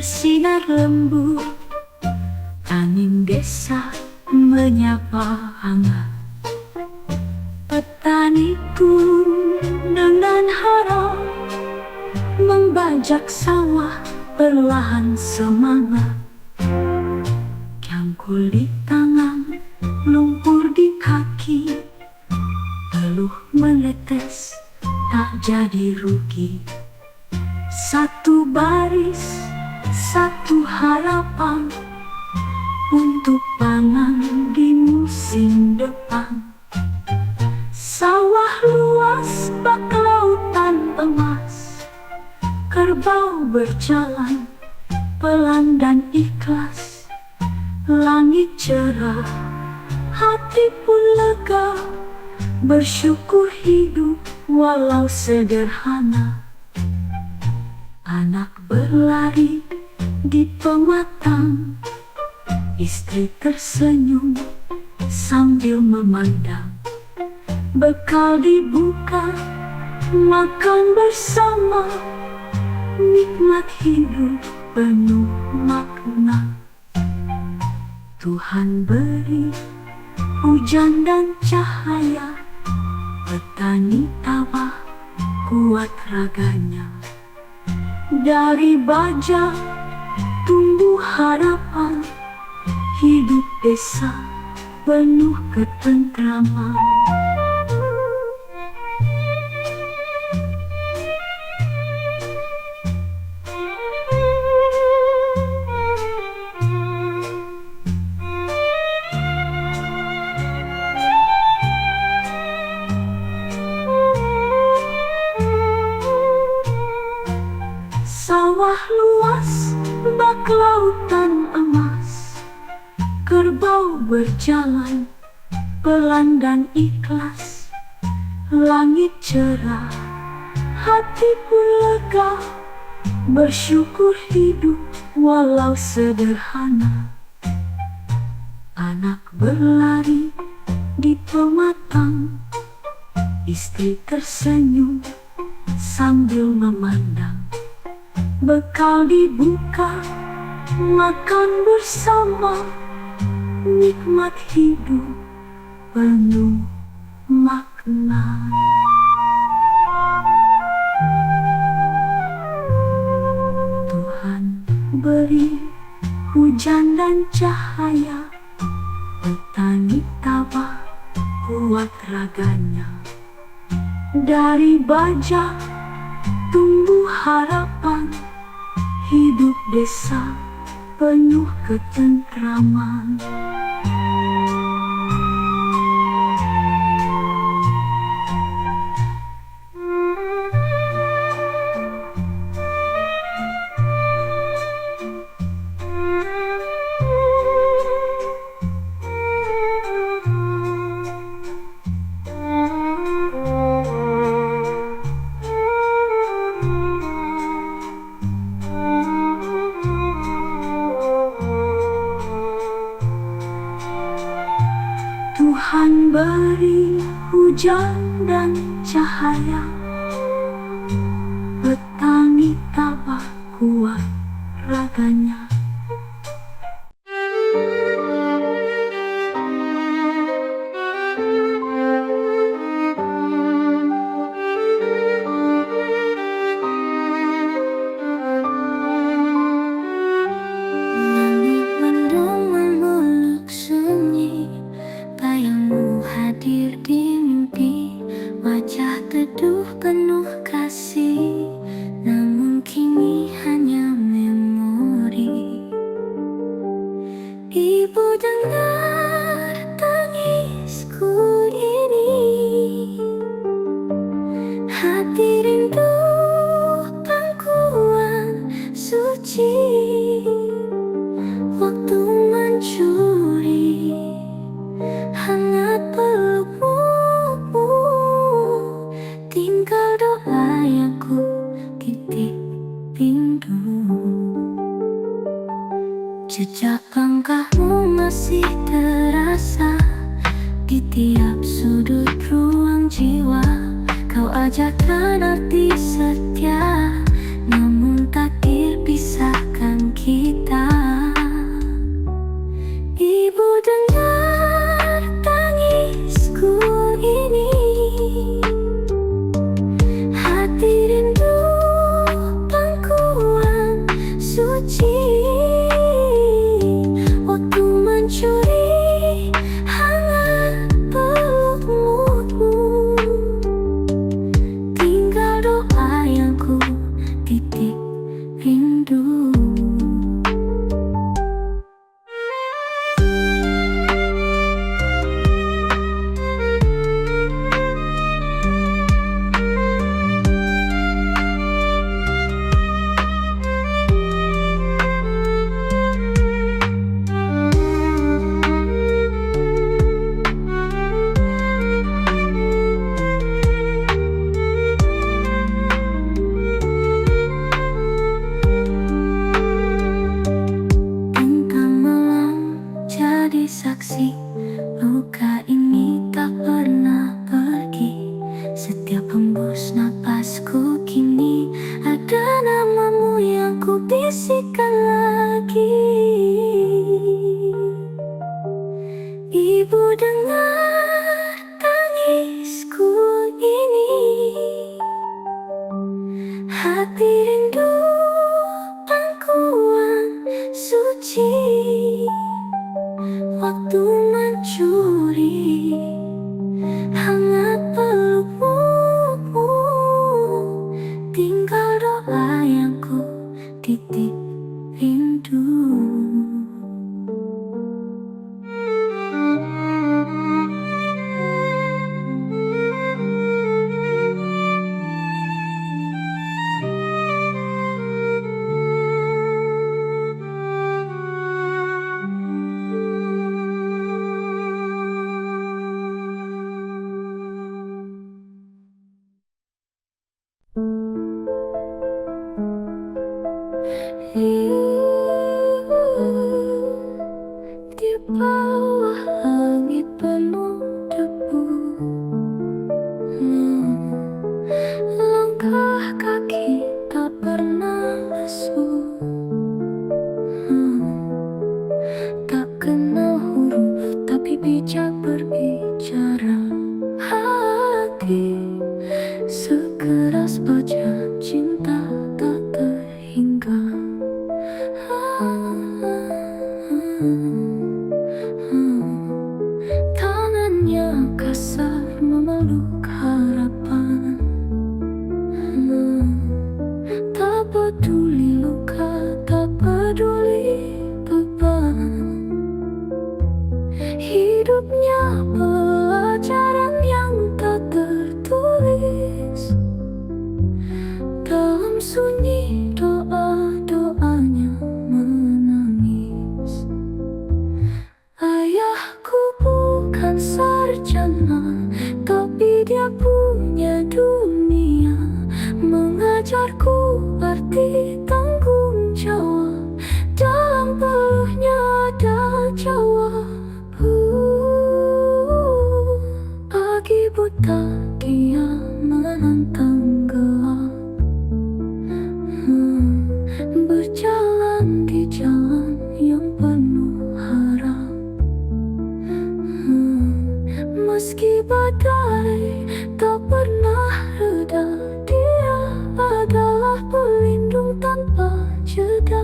bersinar lembut, angin desa menyapa hangat. Petani pun dengan harap membajak sawah perlahan semangat. Cangkul di tangan, lumpur di kaki, peluh menetes tak jadi rugi. Satu baris, satu harapan untuk pangan di musim depan. Sawah luas bak lautan emas, kerbau berjalan pelan dan ikhlas. Langit cerah, hati pun lega, bersyukur hidup walau sederhana. Anak berlari di pematang, istri tersenyum sambil memandang. Bekal dibuka, makan bersama, nikmat hidup penuh makna. Tuhan beri hujan dan cahaya, petani tabah kuat raganya. Dari baja tumbuh harapan, hidup desa penuh ketentraman. Sawah luas bak lautan emas, kerbau berjalan pelan dan ikhlas. Langit cerah, hati pun lega, bersyukur hidup walau sederhana. Anak berlari di pematang, istri tersenyum sambil memandang. Bekal dibuka, makan bersama, nikmat hidup penuh makna. Tuhan beri hujan dan cahaya, petani tabah kuat raganya. Dari baja tumbuh harapan, hidup desa penuh ketentraman. Tuhan beri hujan dan cahaya, petani tabah kuat raganya. Hadir di mimpi, wajah teduh penuh kasih, namun kini hanya memori. Ibu dengar tangisku ini, hati rindu pangkuan suci, waktu mencuri hangat pelukmu, tinggal doa yang ku titip rindu. Jejak langkahmu masih terasa di tiap sudut ruang jiwa. Kau ajarkan arti setia, namun takdir pisahkan kita. saksi, luka ini tak pernah pergi. Setiap hembus napasku kini ada namamu yang ku bisikkan lagi. Ibu, dengar tangisku ini, hati rindu pangkuan suci. Waktu mencuri hangat pelukmu, tinggal doa yang ku titip rindu. Di bawah langit penuh debu, langkah kaki tak pernah lesu. Tak kenal huruf tapi bijak berbicara. Hati sekeras baja, cinta tak terhingga. Tangannya kasar memeluk harapan. Tak peduli luka, tak peduli beban. Hidupnya pelajaran yang tak tertulis. Dalam sunyi doa-doanya menangis. Ayahku bukan sarjana, tapi dia punya dunia. Mengajarku arti tanggung jawab, dalam peluknya ada jawab. Pagi buta dia menantang gelap, berjalan di jalan yang penuh harap. Meski badai tak pernah reda, dia adalah pelindung tanpa jeda.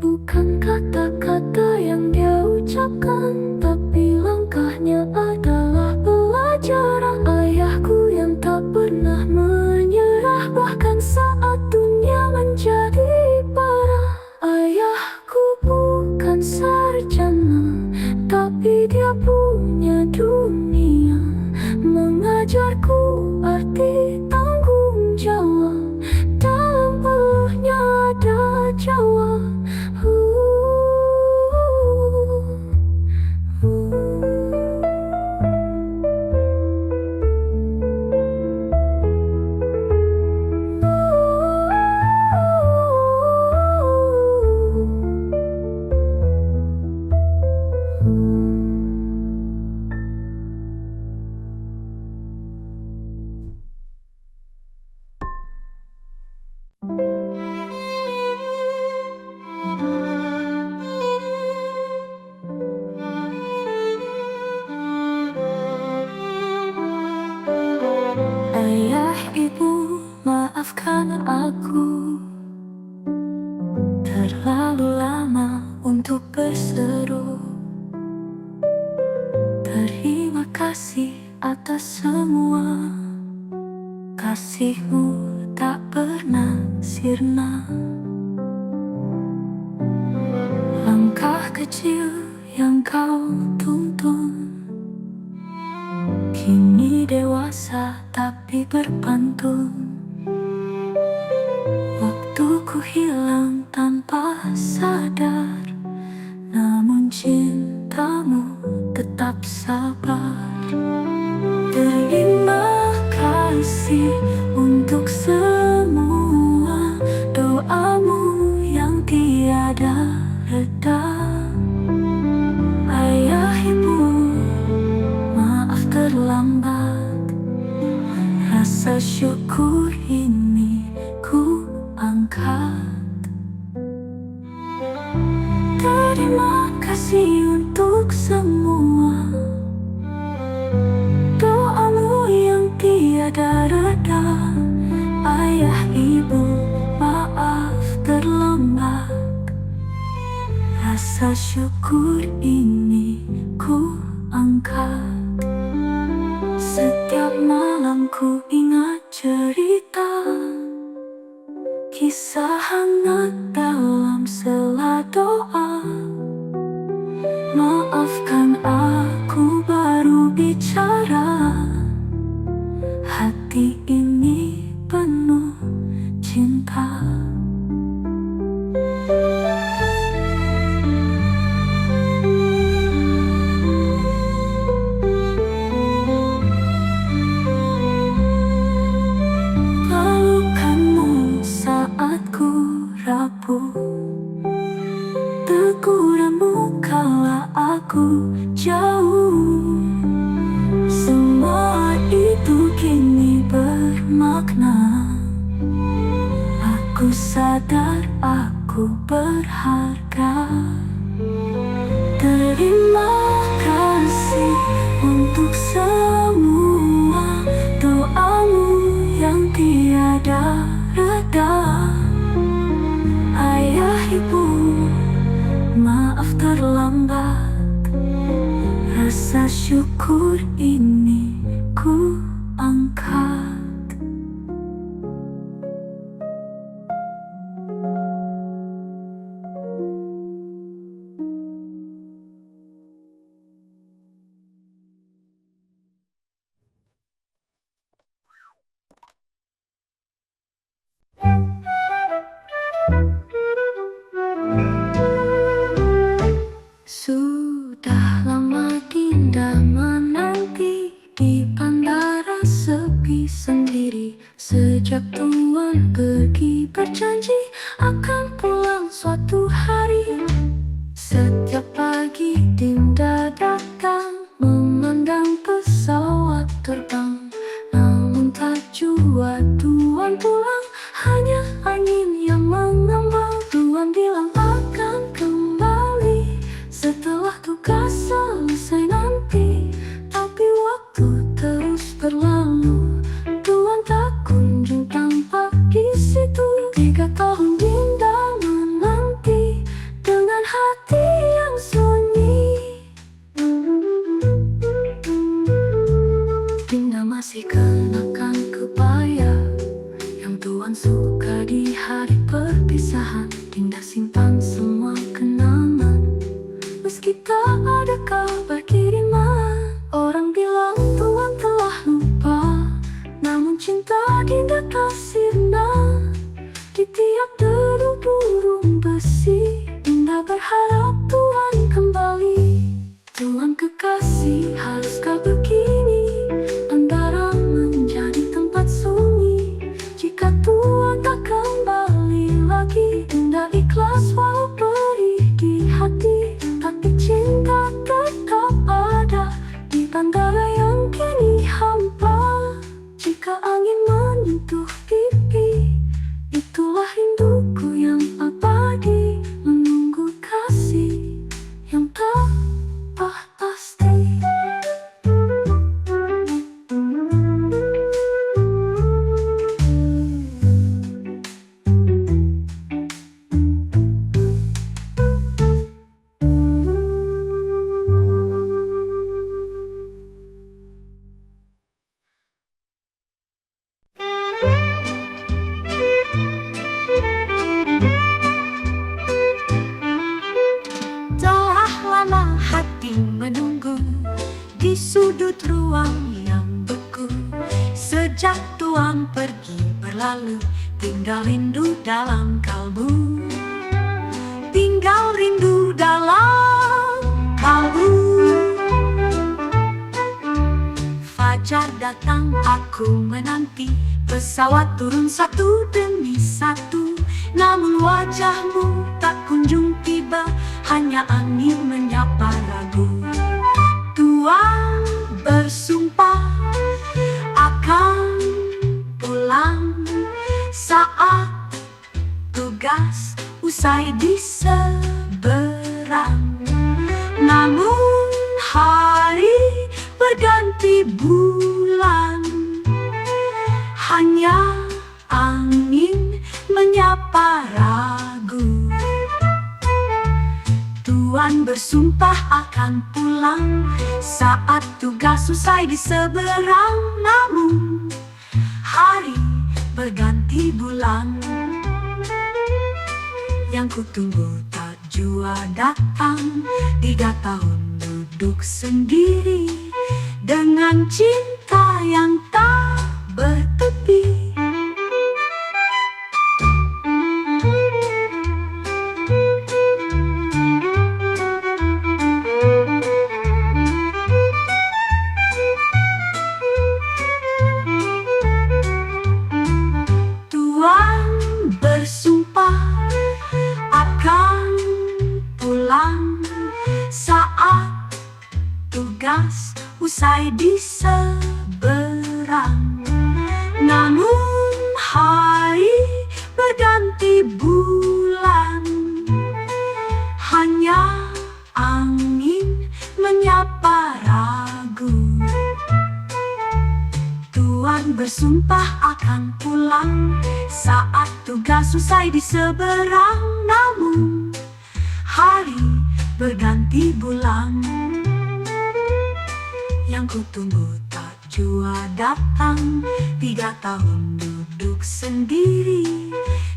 Bukan kata-kata yang dia ucapkan, tapi langkahnya adalah pelajaran. Ayahku yang tak pernah menyerah, bahkan saat dunia menjadi parah. Ayahku bukan sarjana, tapi dia punya dunia. Mengajarku arti tanggung jawab, dalam peluknya ada jawab. Ayah, ibu, maafkan aku. Terlalu lama untuk berseru. Terima kasih atas semua. Kasihmu tak pernah sirna. Langkah kecil yang kau tuntun kini dewasa tapi berpantun. Waktuku hilang tanpa sadar, namun cintamu tetap sabar. Terima kasih untuk semua doamu yang tiada reda. kasih untuk semua doamu yang tiada reda. Ayah, ibu, maaf terlambat. Rasa syukur ini ku angkat. Setiap malam ku ingat cerita, kisah hangat dalam sela doa. Maafkan aku baru bicara, hati ini penuh cinta. Pelukanmu saat ku rapuh, teguranmu kala aku jauh. Semua itu kini bermakna. Aku sadar aku berharga. Terima kasih untuk semua doamu yang tiada reda. Ayah, ibu, maaf terlambat. Rasa syukur ini ku angkat. Sudah lama Dinda menanti di bandara sepi sendiri. Sejak Tuan pergi berjanji akan pulang suatu hari. Setiap pagi Dinda datang memandang pesawat terbang, namun tak jua Tuan pulang, hanya angin yang mengambang. Tuan bilang akan kembali setelah tugas selesai nanti, tapi waktu terus berlalu. Tuan tak kunjung tampak di situ. 3 tahun Dinda menanti dengan hati yang sunyi. Dinda masih kenakan kebaya yang Tuan suka di hari perpisahan. Dinda simpan semua kenangan, meski tak ada kabar kiriman. Orang bilang Tuan telah lupa, namun cinta Dinda tak sirna. Di tiap deru burung besi, Dinda berharap Tuan kembali. Tuan kekasih, haruskah begini? Bandara menjadi tempat sunyi. Jika Tuan tak kembali lagi, Dinda ikhlas walau perih di hati. Tapi cinta tetap ada di bandara yang kini hampa. Jika angin menyentuh pipi, itulah rinduku yang abadi, menunggu kasih yang tak pasti. Telah lama hati menunggu di sudut ruang yang beku. Sejak Tuan pergi berlalu, tinggal rindu dalam kalbu. Tinggal rindu dalam kalbu. Fajar datang, aku menanti. Pesawat turun satu demi satu, namun wajahmu tak kunjung tiba. Hanya angin menyapa ragu. Tuan bersumpah akan pulang saat tugas usai di seberang. berganti bulan. Hanya angin menyapa ragu. Tuan bersumpah akan pulang saat tugas usai di seberang. Namun hari berganti bulan, yang kutunggu tak jua datang. 3 tahun duduk sendiri dengan cinta yang tak bertepi. Tuan bersumpah akan pulang saat tugas usai di seberang. Namun hari berganti bulan, hanya angin menyapa ragu. Tuan bersumpah akan pulang saat tugas usai di seberang. Namun hari berganti bulan, yang kutunggu tak jua datang. 3 tahun duduk sendiri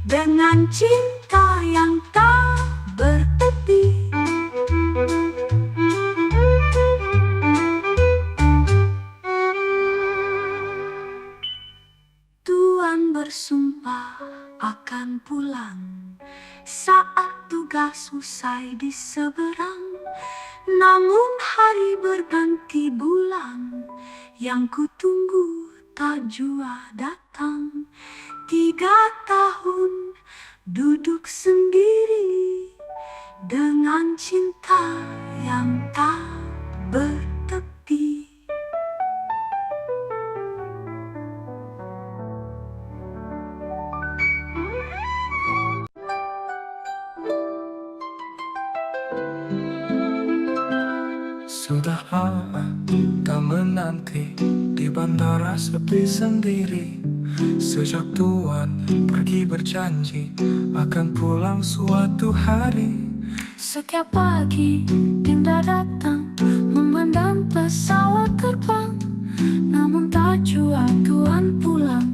dengan cinta yang tak bertepi. Tuan bersumpah akan pulang saat tugas usai di seberang. Namun hari berganti bulan, yang kutunggu tak jua datang. 3 tahun duduk sendiri dengan cinta yang tak bertepi. Sudah lama tak menanti di bandara sepi sendiri. Sejak Tuan pergi berjanji akan pulang suatu hari. Setiap pagi Dinda datang memandang pesawat terbang. Namun tak jua Tuan pulang,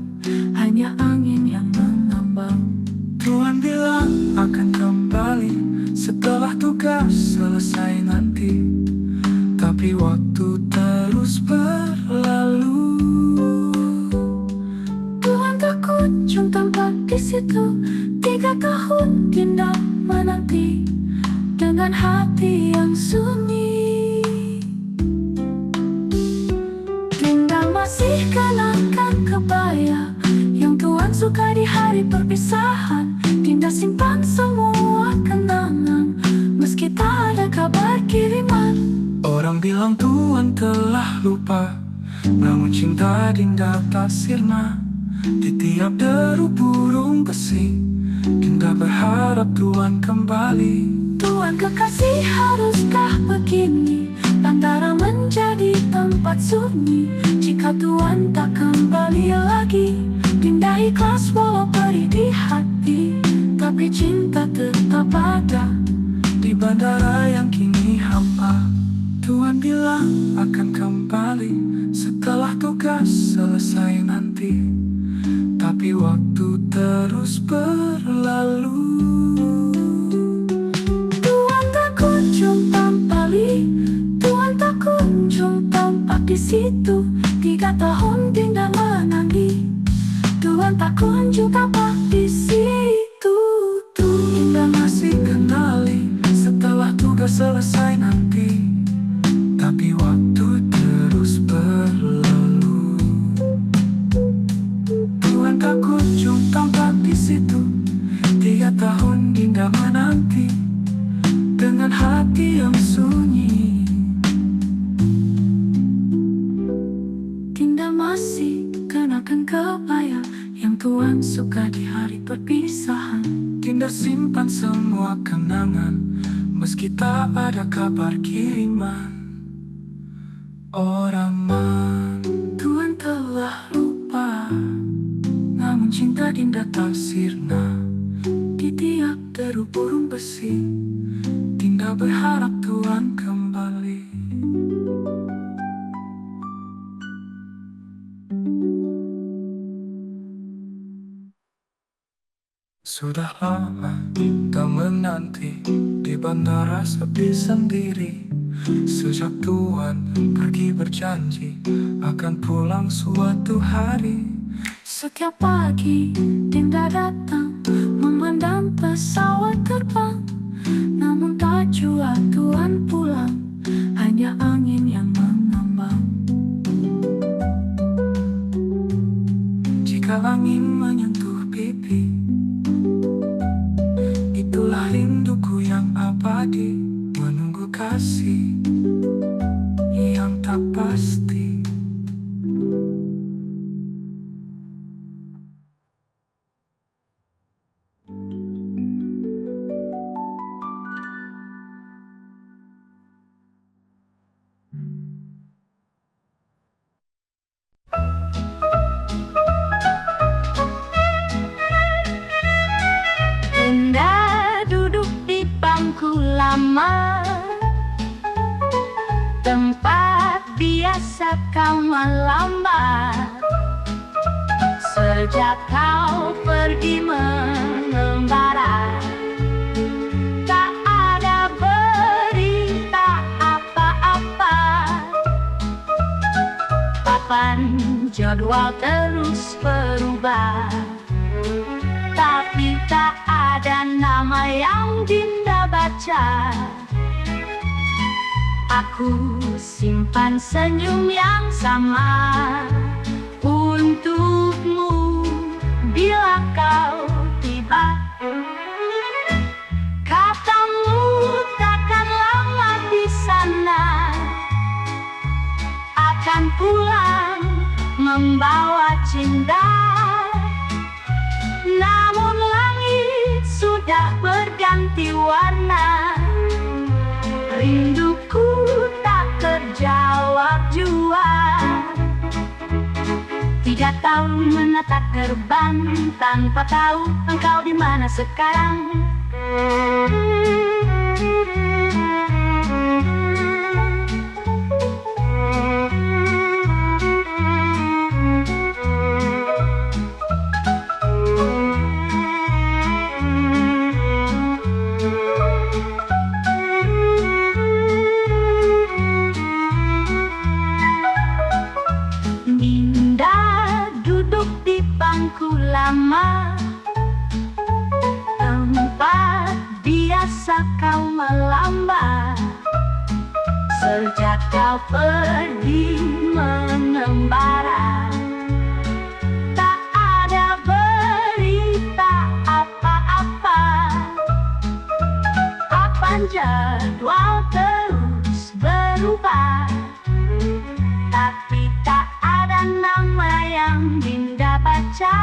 hanya angin yang mengambang. Tuan bilang akan kembali setelah tugas selesai nanti. Tapi waktu terus berlalu. Tuan tak kunjung tampak di situ. 3 tahun Dinda menanti dengan hati yang sunyi. Dinda masih kenakan kebaya yang Tuan suka di hari perpisahan. Dinda simpan semua kenangan meski tak ada kabar kiriman. Orang bilang Tuan telah lupa, namun cinta Dinda tak sirna. Di tiap deru burung besi, Dinda berharap Tuan kembali. Tuan kekasih, haruskah begini? Bandara menjadi tempat sunyi. Jika Tuan tak kembali lagi, Dinda ikhlas walau perih di hati. Tapi cinta tetap ada Di bandara yang kini hampa, Tuan bilang akan kembali setelah tugas selesai nanti. Tapi waktu terus berlalu. Tuan tak kunjung tampali, Tuan tak kunjung tampak di situ. 3 tahun Dinda menanti, Tuan tak kunjung tampak di situ. Dinda masih kenali setelah tugas selesai nanti. Tapi waktu terus berlalu. Tuan tak kunjung tampak di situ. 3 tahun Dinda menanti dengan hati yang sunyi. Dinda masih kenakan kebaya yang Tuan suka di hari perpisahan. Dinda simpan semua kenangan meski tak ada kabar kiriman. Oh Rahman, Tuhan telah lupa, namun cinta Dinda tak sirna. Di tiap deru burung besi, Dinda berharap Tuhan kembali. Sudah lama kita menanti di bandara sepi sendiri. Sejak Tuhan pergi berjanji akan pulang suatu hari. Setiap pagi Dinda datang memandang pesawat terbang, namun tak jua Tuhan pulang, hanya angin yang mengambang. Jika angin menyentuh pipi, itulah rinduku yang abadi, menunggu kasih yang tak pasti. Dinda duduk di bangku lama, tempat biasa kau melamar. Sejak kau pergi mengembara, tak ada berita apa-apa. Papan jadwal terus berubah, tapi tak ada nama yang Dinda baca. Aku simpan senyum yang sama untukmu bila kau tiba. Katamu takkan lama di sana, akan pulang membawa cinta. Namun langit sudah berganti warna, rinduku tak terjawab jua. Tidak tahu menatap terbang, tanpa tahu engkau di mana sekarang. Lama, tempat biasa kau melambar. Sejak kau pergi mengembara, tak ada berita apa-apa. Papan jadwal terus berubah, tapi tak ada nama yang Dinda baca.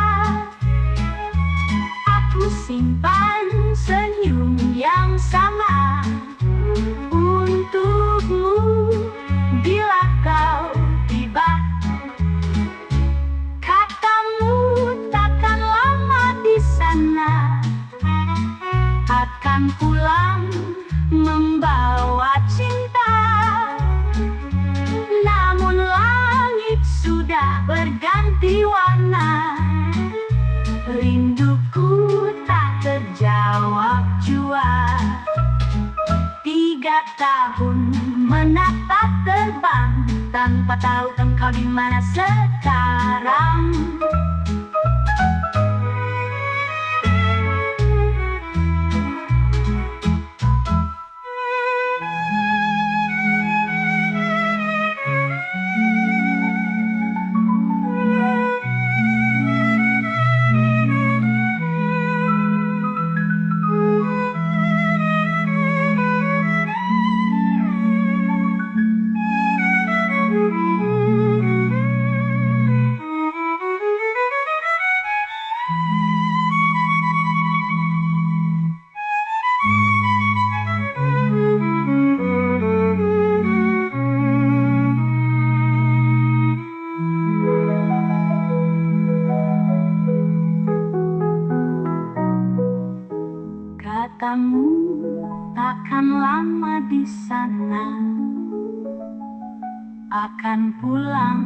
Aku simpan senyum yang sama untukmu bila kau tiba. Katamu takkan lama di sana, akan pulang membawa cinta. Namun langit sudah berganti warna, rinduku tak terjawab jua. 3 tahun menatap terbang, tanpa tahu engkau di mana sekarang. akan lama di sana, akan pulang.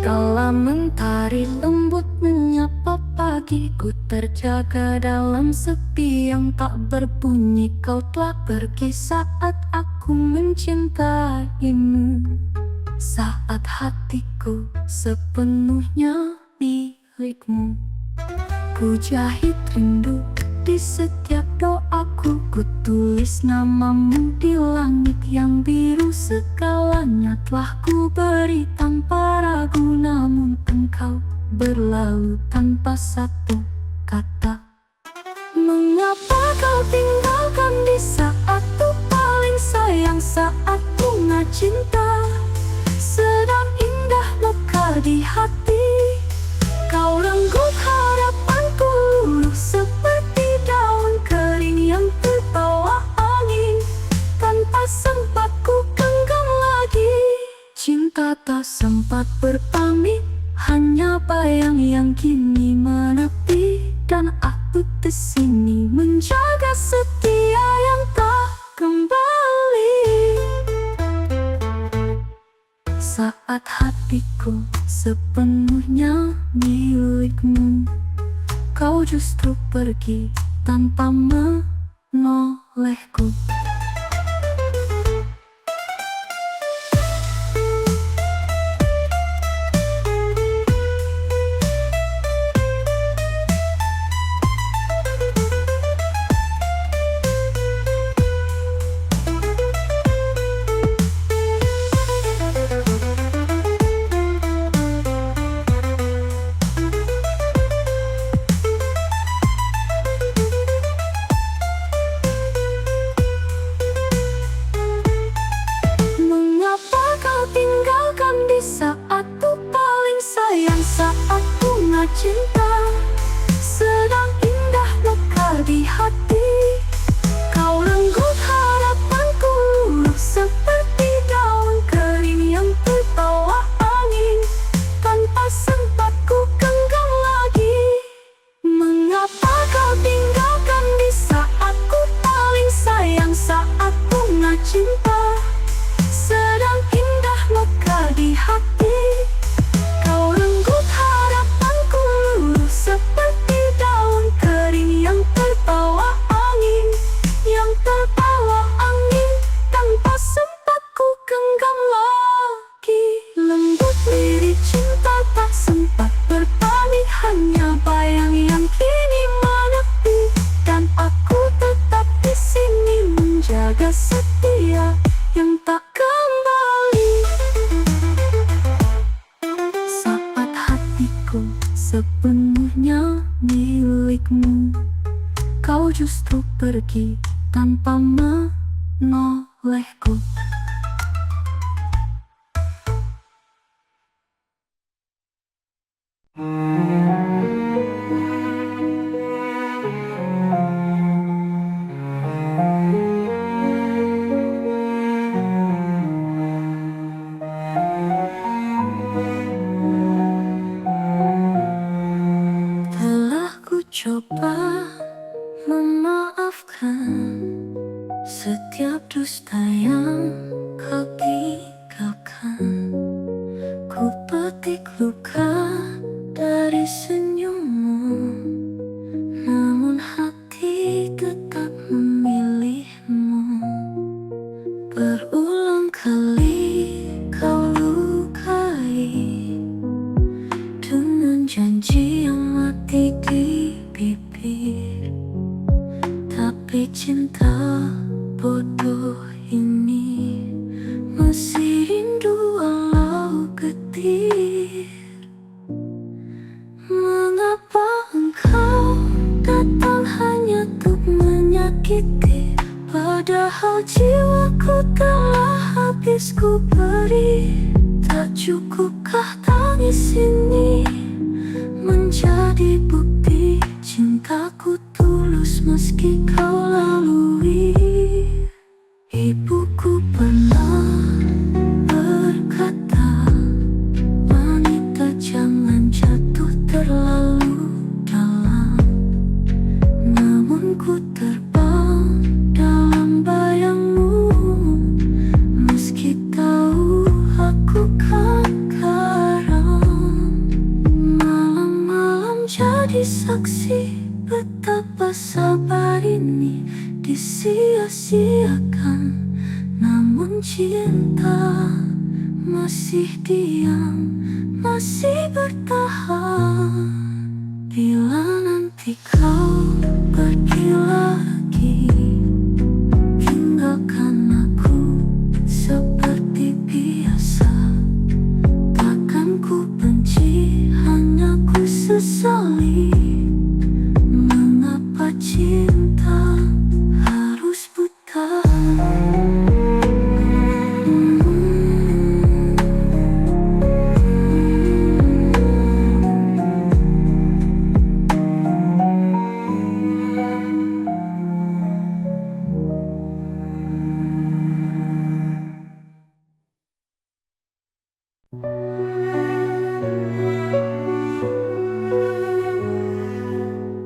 Kala mentari lembut menyapa pagi, ku terjaga dalam sepi yang tak berbunyi. Kau telah pergi saat aku mencintaimu, saat hatiku sepenuhnya milikmu. Ku jahit rindu di setiap doaku, ku tulis namamu di langit yang biru. Segalanya telah ku beri tanpa ragu, namun engkau berlalu tanpa satu kata. Mengapa kau tinggalkan di saat ku paling sayang, saat bunga cinta sedang indah mekar di hati? Kau renggut harapanku luluh seperti daun kering yang terbawa angin, tanpa sempat ku genggam lagi. Cinta tak sempat berpamit, hanya bayang yang kini menepi. Dan aku di sini menjaga setia yang tak kembali. Saat hatiku sepenuhnya milikmu, kau justru pergi tanpa menolehku. Saat bunga cinta sedang indah mekar di hati, kau renggut harapanku luluh seperti daun kering yang terbawa angin, tanpa sempat ku genggam lagi. Mengapa kau tinggalkan di saat ku paling sayang, saat bunga cinta sedang indah mekar di hati? Kau renggut harapanku luluh seperti daun kering yang terbawa angin, tanpa sempat ku genggam lagi. Lembut lirik cinta tak sempat berpamit, hanya bayang yang kini menepi. Dan aku tetap di sini menjaga setia yang tak kembali. Sepenuhnya milikmu, kau justru pergi tanpa menolehku. Coba memaafkan setiap dusta yang kau tinggalkan. Ku petik luka dari senyummu, namun hati tetap memilihmu. Berulang kali kau lukai dengan janji yang mati di bibir, tapi cinta bodoh ini masih rindu walau getir. Mengapa engkau datang hanya untuk menyakiti, padahal jiwaku telah habis ku beri? Tak cukupkah tangis ini menjadi bukti cintaku tulus meski kau lalui? Ibuku pernah berkata, wanita jangan menjadi saksi betapa sabar ini disia-siakan. Namun cinta masih diam, masih bertahan. Bila nanti kau pergi lagi, tinggalkan aku seperti biasa. Takkan ku benci, hanya ku sesali. Mengapa cinta harus buta?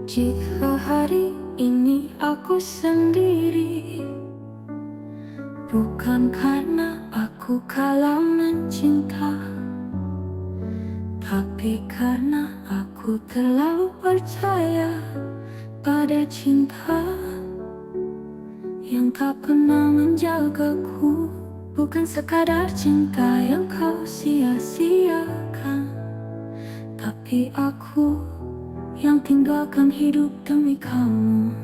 Jika hari ini aku sendiri, bukan karena aku kalah mencinta, tapi karena aku terlalu percaya pada cinta yang tak pernah menjagaku. Bukan sekadar cinta yang kau sia-siakan, tapi aku yang tinggalkan hidup demi kamu.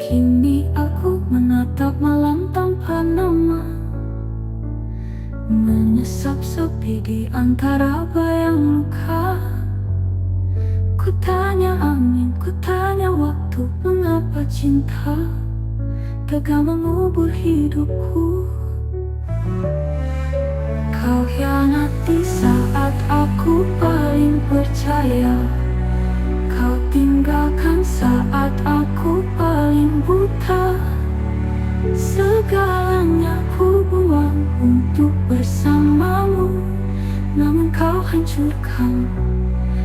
Kini aku menatap malam tanpa nama, menyesap sepi di antara bayang luka. Ku tanya angin, ku tanya waktu, mengapa cinta tega mengubur hidupku. Kau hianati saat aku paling percaya. Kau tinggalkan saat aku paling buta. Segalanya ku buang untuk bersamamu, namun kau hancurkan,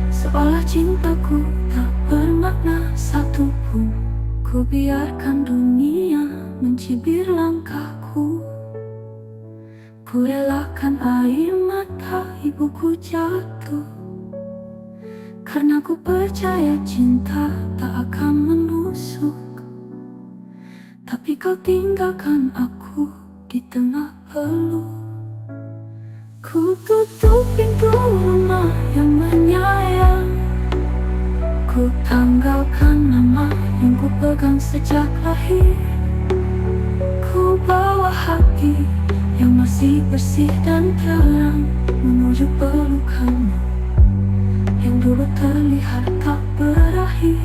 seolah cintaku tak bermakna satupun. Ku biarkan dunia mencibir langkahku. Ku relakan air mata ibuku jatuh, karena ku percaya cinta tak akan menusuk. Tapi kau tinggalkan aku di tengah peluk. Ku tutup pintu rumah yang menyayang. Ku tanggalkan nama yang ku pegang sejak lahir. Ku bawa hati yang masih bersih dan terang menuju pelukanmu yang dulu terlihat tak berakhir.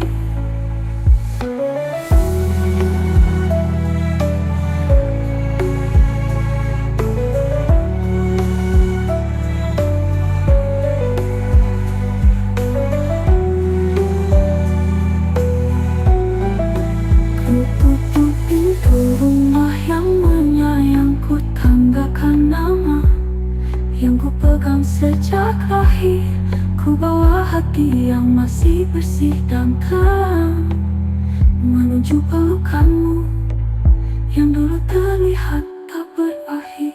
Ku tutup pintu rumah yang menyayang. Ku tanggalkan nama yang ku pegang sejak lahir. Ku bawa hati yang masih bersih dan terang menuju pelukanmu yang dulu terlihat tak berakhir.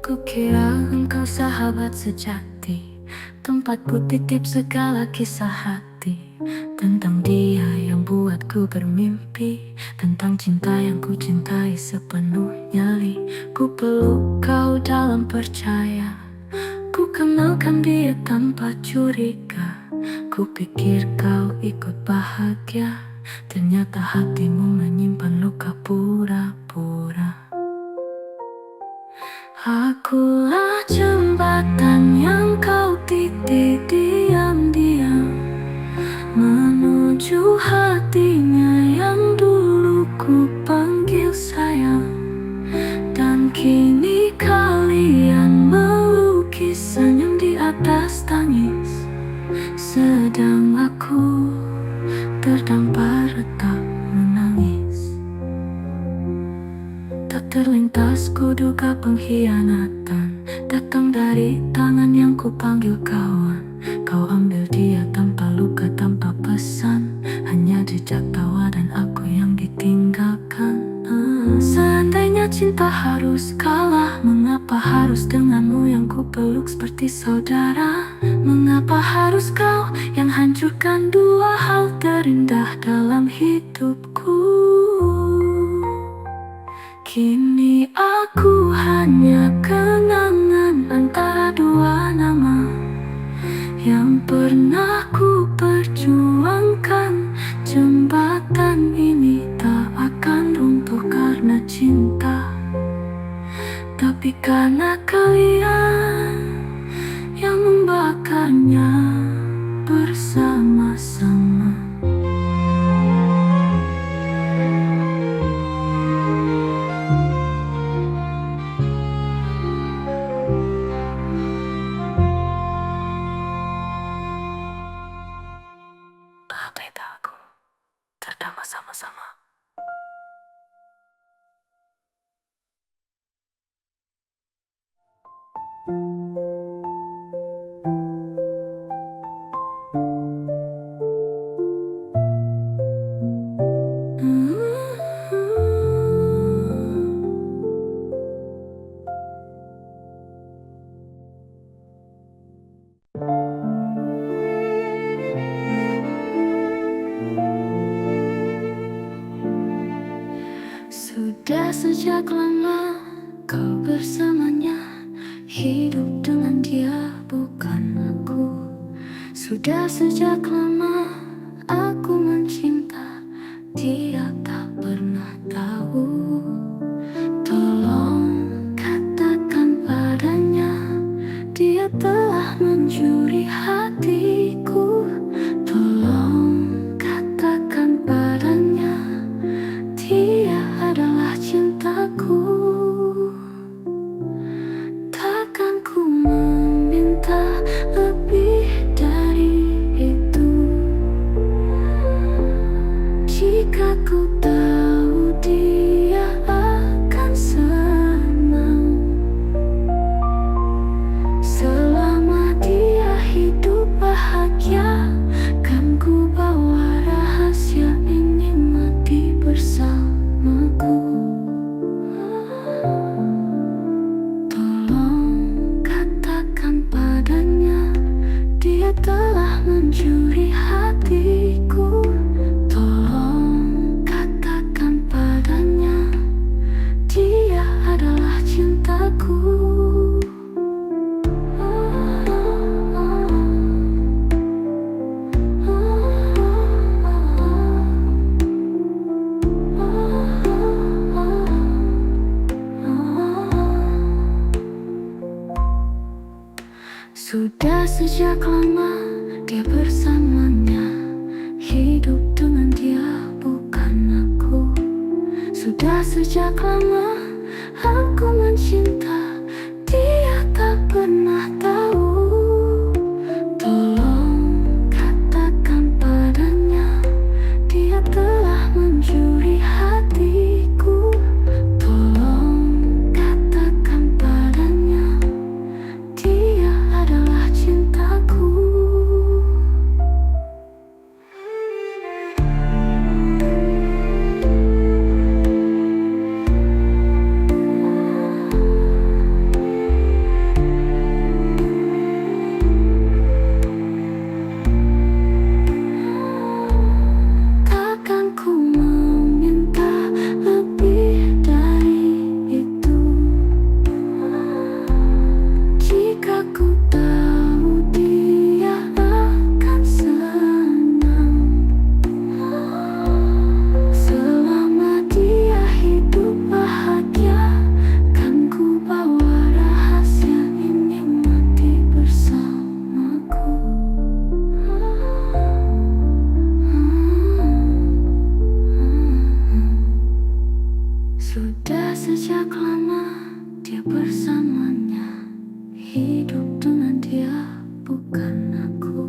Kukira engkau sahabat sejati, tempatku titip segala kisah hati. Tentang dia yang buatku bermimpi, tentang cinta yang ku cintai sepenuh nyali. Ku peluk kau dalam percaya, ku kenalkan dia tanpa curiga. Ku pikir kau ikut bahagia, ternyata hatimu menyimpan luka pura-pura. Akulah jembatan yang kau titik diam-diam menuju hatinya yang dulu ku panggil sayang. Dan kini kalian melukis senyum di atas dari tangan yang ku panggil kawan. Kau ambil dia tanpa luka, tanpa pesan, hanya jejak tawa dan aku yang ditinggalkan. Seandainya cinta harus kalah, mengapa harus denganmu yang ku peluk seperti saudara? Mengapa harus kau yang hancurkan dua hal terindah dalam hidupku? Kini aku hanya kenangan antara dua nama yang pernah ku perjuangkan. Jembatan ini tak akan runtuh karena cinta, tapi karena kalian yang membakarnya bersama-sama. Bagai aku terdampak sama-sama. Sudah sejak lama kau bersamanya, hidup dengan dia bukan aku. Sudah sejak lama aku mencinta, dia tak pernah tahu. Tolong katakan padanya, dia telah mencuri hatiku. Tolong katakan padanya, dia adalah cintaku. Takkan ku meminta lebih dari itu, jika ku tahu dia akan senang. Selama dia hidup bahagia, kan ku bawa rahasia ini mati bersamaku. Tolong katakan padanya, dia telah mencuri hatiku. Tolong katakan padanya, dia adalah cintaku. Sudah sejak lama dia bersamanya, hidup dengan dia bukan aku. Sudah sejak lama aku mencinta, dia tak pernah tahu. Tolong katakan padanya, dia telah mencuri hatiku. Tolong katakan padanya, dia adalah cintaku. Takkan ku meminta lebih dari itu, jika ku tahu dia akan senang. Selama dia hidup bahagia, kan ku bawa rahasia ini mati bersamaku. Sudah sejak lama dia bersamanya, hidup dengan dia bukan aku.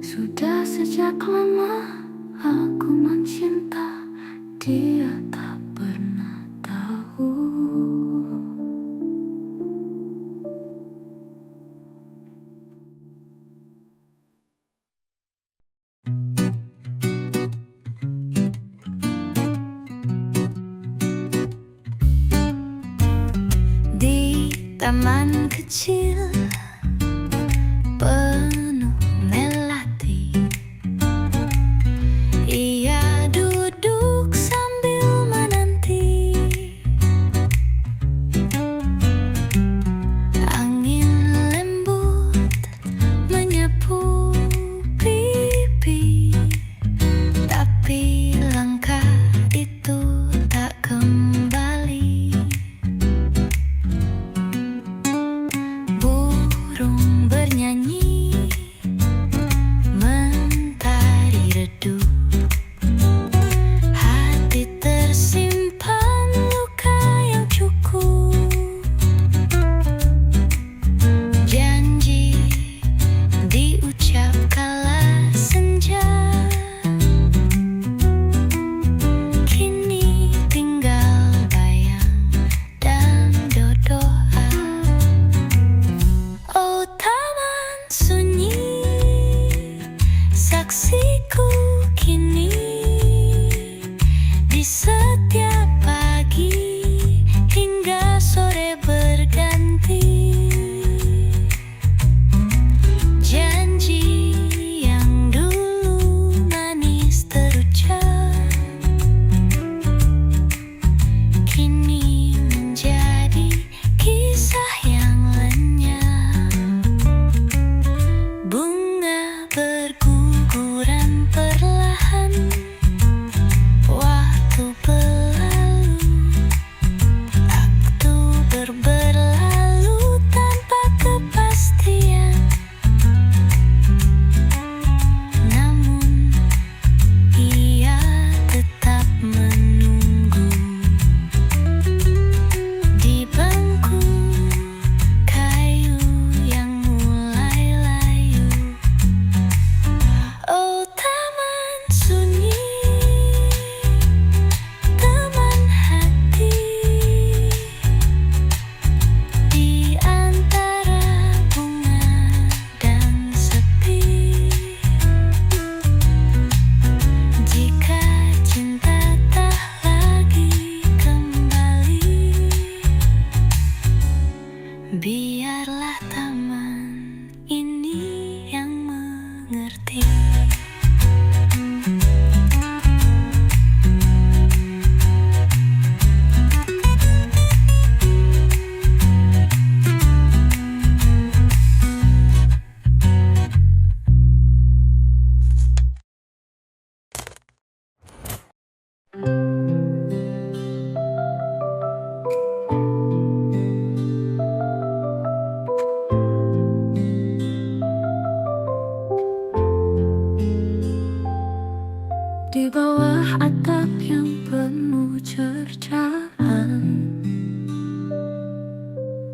Sudah sejak lama aku mencinta, dia tak pernah tahu. taman kecil penuh melati. Ia duduk sambil menanti angin lembut menyapu pipi, tapi langkah itu tak kembali. Burung bernyanyi, mentari redup, hati tersimpan luka yang cukup. Janji diucap kala senja, kini tinggal bayang dan doa. Oh taman sunyi, saksiku kini. Di setiap pagi hingga sore berganti, janji yang dulu manis terucap kini menjadi kisah yang lenyap. Bunga berguguran perlahan, waktu berlalu, Oktober berlalu tanpa kepastian. Namun ia tetap menunggu di bangku kayu yang mulai layu. Oh taman sunyi, teman hati. Di antara bunga dan sepi, jika cinta tak lagi kembali, biarlah taman ini yang mengerti. Di bawah atap yang penuh cercaan,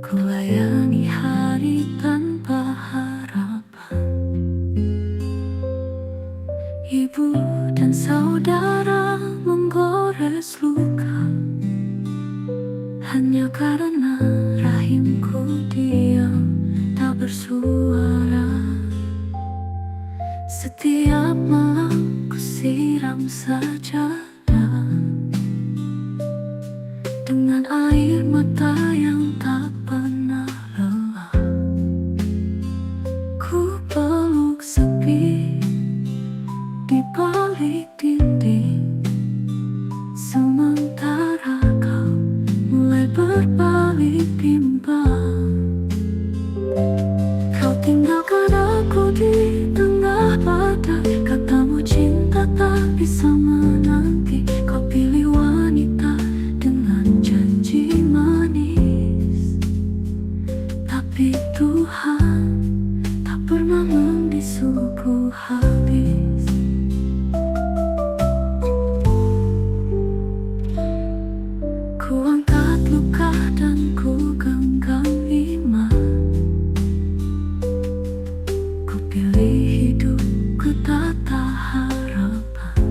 ku layani hari tanpa harapan. Ibu dan saudara menggores luka hanya karena rahimku diam tak bersuara. Setiap malam ku siram sajadah dengan air mata yang tak pernah lelah. Ku peluk sepi di balik dinding, sementara kau mulai berbalik bimbang. Kau tinggalkan aku di tengah badai, katamu cinta tak bisa menanti. Kau pilih wanita dengan janji manis, tapi Tuhan tak pernah membisuku habis. Ku angkat luka dan ku genggam iman. Ku pilih hidup, ku tata harapan.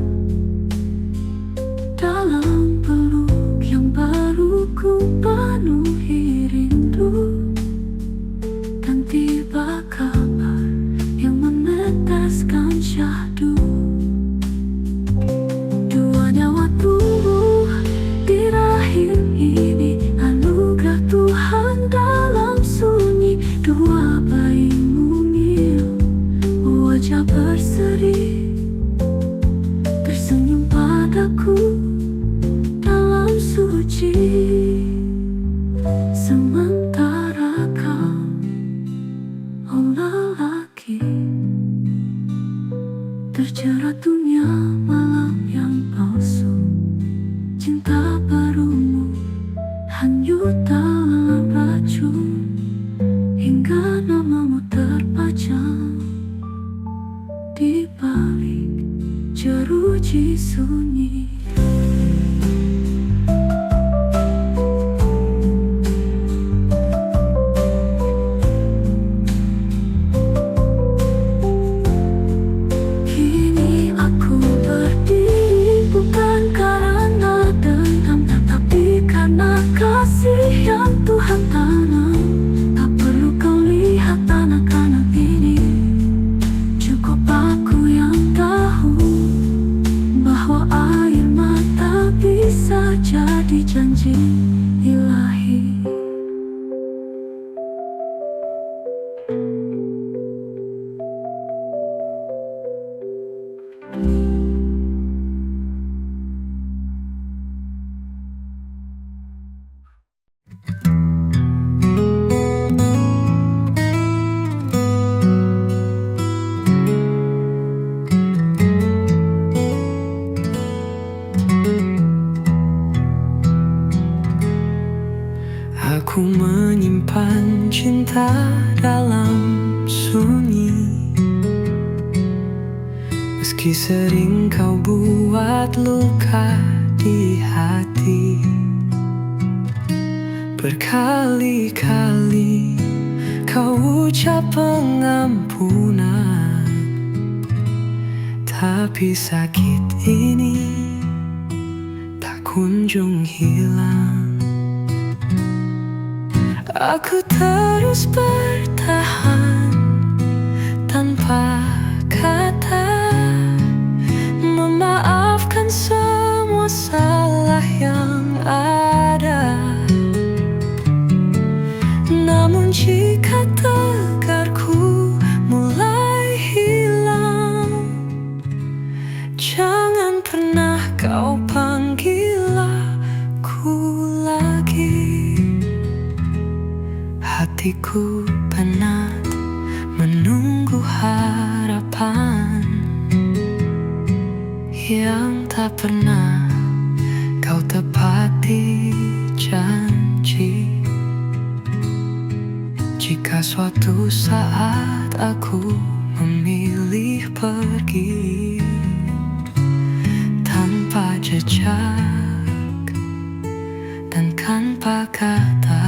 Dalam peluk yang baru ku penuhi rindu, dan tiba kabar yang meneteskan syahdu. hingga namamu terpajang di balik jeruji sunyi. Kini aku berdiri bukan karena dendam, tapi karena kasih yang Tuhan tanam. Tak perlu kau lihat anak-anak ini, cukup aku yang tahu bahwa air mata bisa jadi janji ilahi. Aku menyimpan cinta dalam sunyi, meski sering kau buat luka di hati. Berkali-kali kau ucap pengampunan, tapi sakit ini tak kunjung hilang. Aku terus bertahan tanpa kata, memaafkan semua salah yang ada. Namun jika tegarku mulai hilang, jangan pernah kau panggil aku lagi. Hatiku penat menunggu harapan yang tak pernah kau tepati janji. Jika suatu saat aku memilih pergi tanpa jejak dan tanpa kata,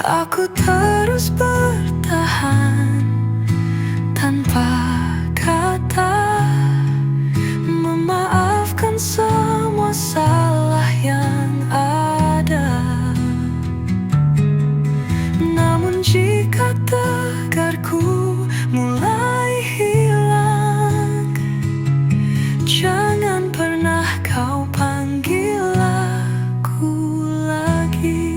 aku terus bertahan tanpa kata, memaafkan semua salah yang ada. Namun jika tegarku mulai hilang, jangan pernah kau panggil aku lagi.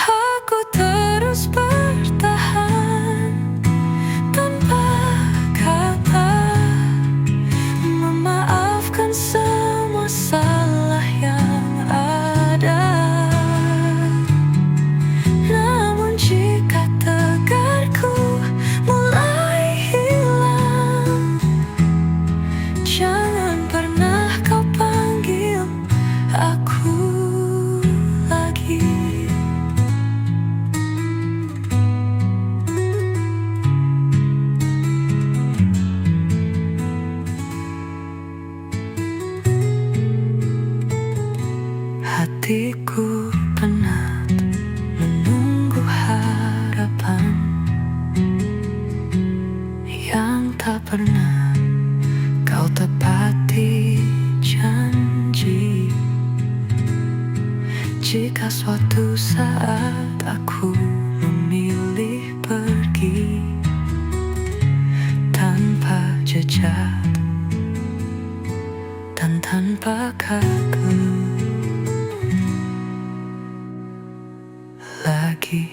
Aku terus bertahan tanpa kata, memaafkan semua salah yang ada. Namun jika tegarku mulai hilang, jangan pernah kau panggil aku lagi. Hatiku penat menunggu harapan yang tak pernah kau tepati janji. Jika suatu saat aku memilih pergi tanpa jejak dan tanpa kata lagi.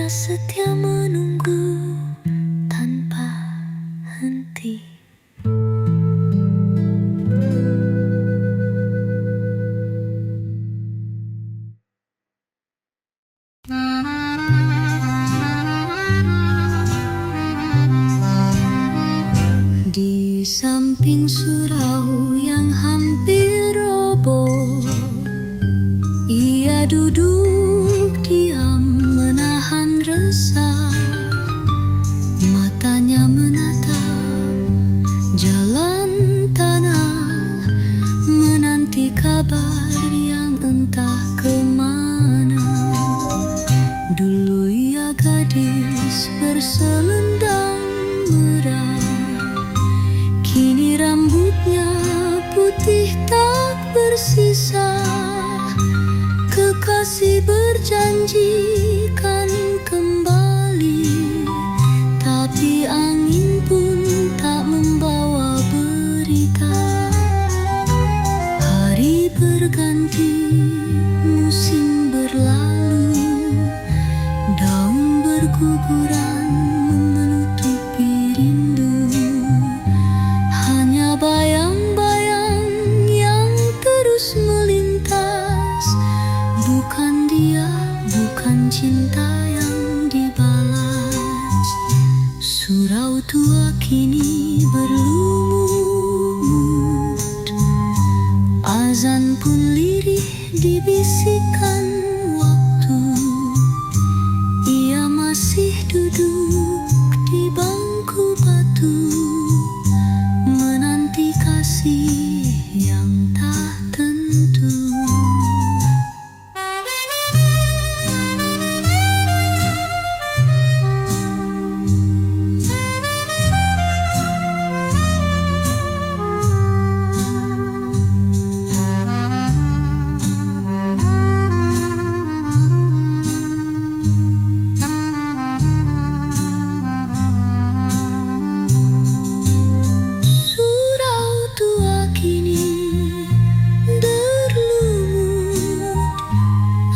setia menunggu tanpa henti. Di samping surau yang hampir roboh, ia duduk diam menahan resah. Matanya menatap jalan tanah, menanti kabar yang entah kemana. Dulu ia gadis berselendang merah, kini rambutnya putih tak bersisa. Kekasih berjanjikan kembali, tapi angin pun tak membawa berita. Hari berganti, musim berlalu, daun berguguran menutupi rindu. Hanya bayang-bayang yang terus melintas, bukan dia, bukan cinta yang dibalas. Surau tua kini berlumut, azan pun lirih dibisikkan waktu. Ia masih duduk di bangku batu, menanti kasih yang tak tentu.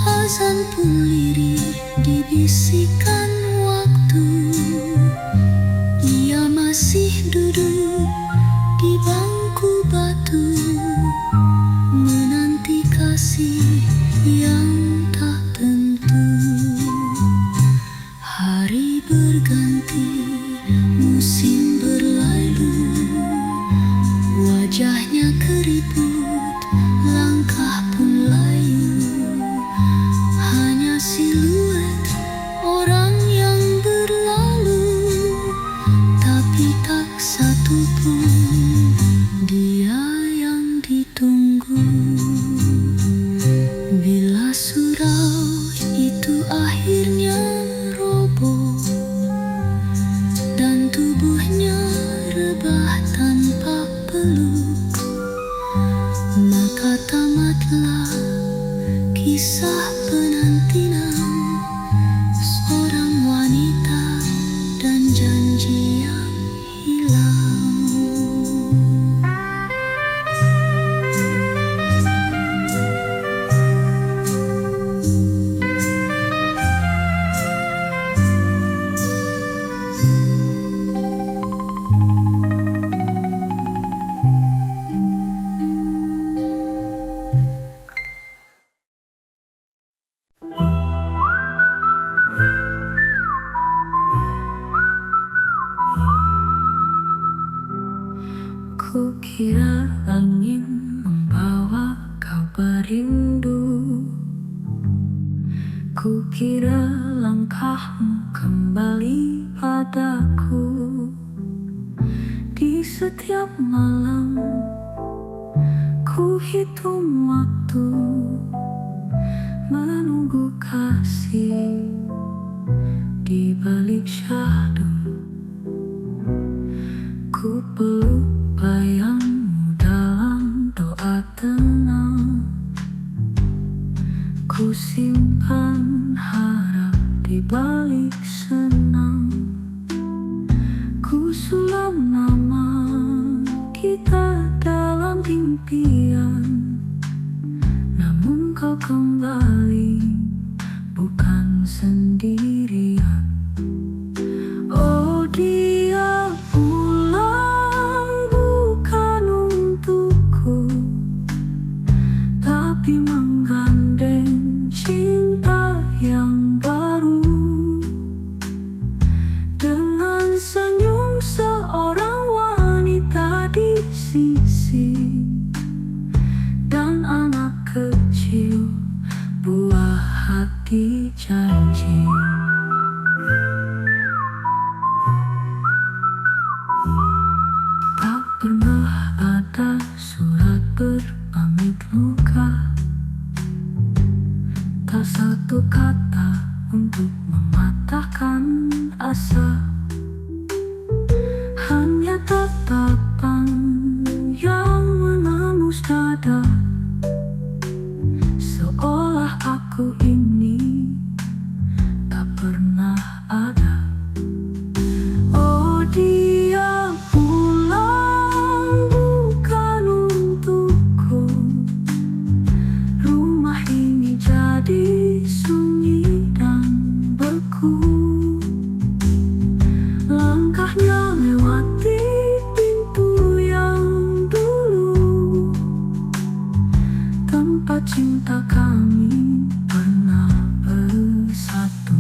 Azan pun lirih dibisikkan waktu. Ia masih duduk di bangku batu, menanti kasih yang tak tentu. Hari berganti, musim berlalu, wajahnya keriput, langkah pun layu. Hanya siluet orang yang berlalu, tapi tak satu pun dia yang ditunggu. Bila surau itu akhirnya roboh dan tubuhnya rebah tanpa peluk, maka tamatlah kisah penantian seorang wanita dan janji yang hilang. Kukira angin membawa kabar rindu, kukira langkahmu kembali padaku. Di setiap malam ku hitung waktu, menunggu kasih di balik syahdu. Ku peluk bayangmu dalam doa tenang, ku simpan harap di balik senang. Ku sulam nama kita dalam impian, namun kau kembali bukan sendirian. untuk mematahkan asa. Hanya tatapan yang menembus dada, seolah aku ini tak pernah ada. Oh, dia pulang bukan untukku. Rumah ini jadi sunyi dan beku. Langkahnya lewati pintu yang dulu, tempat cinta kami pernah bersatu.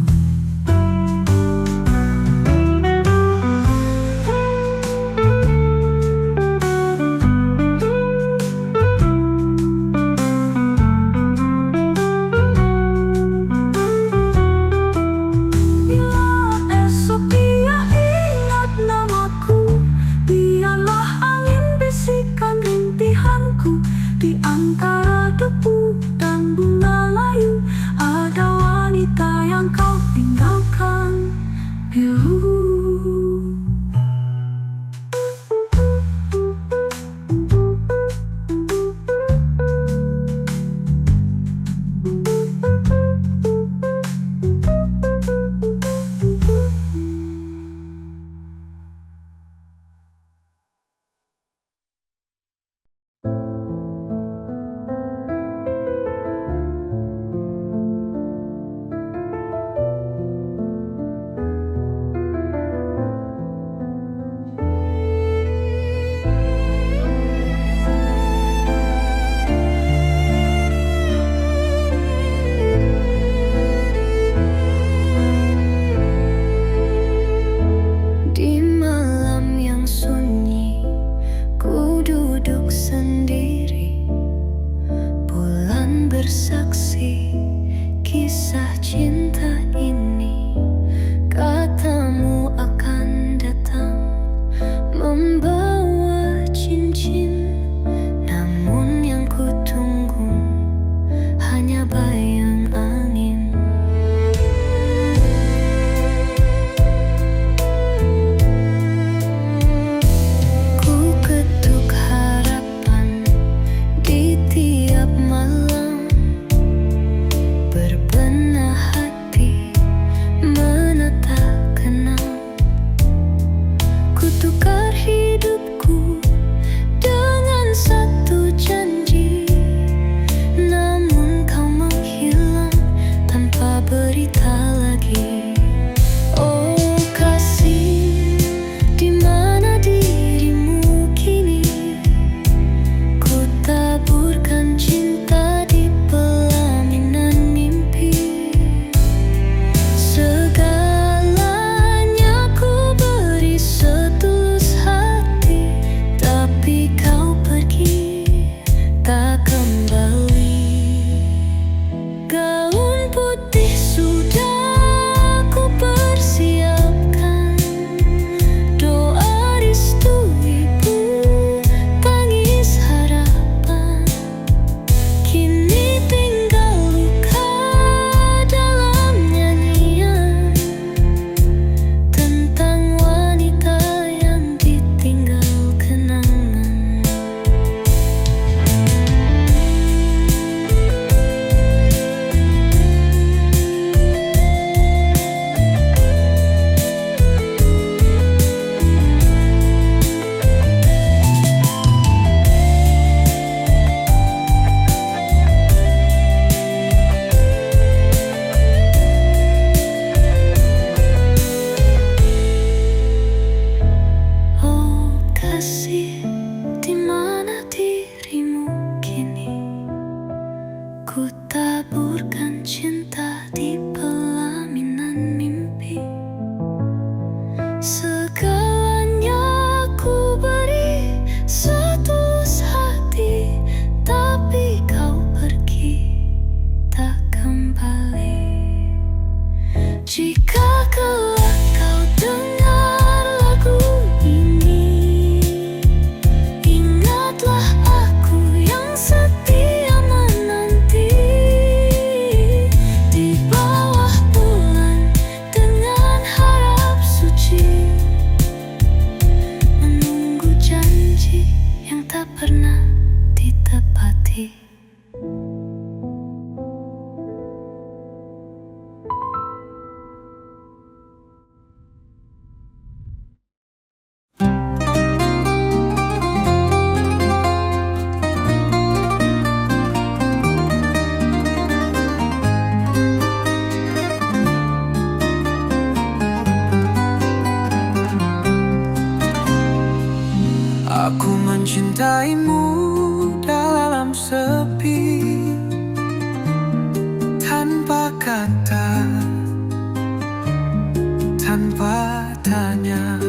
tanpa tanya.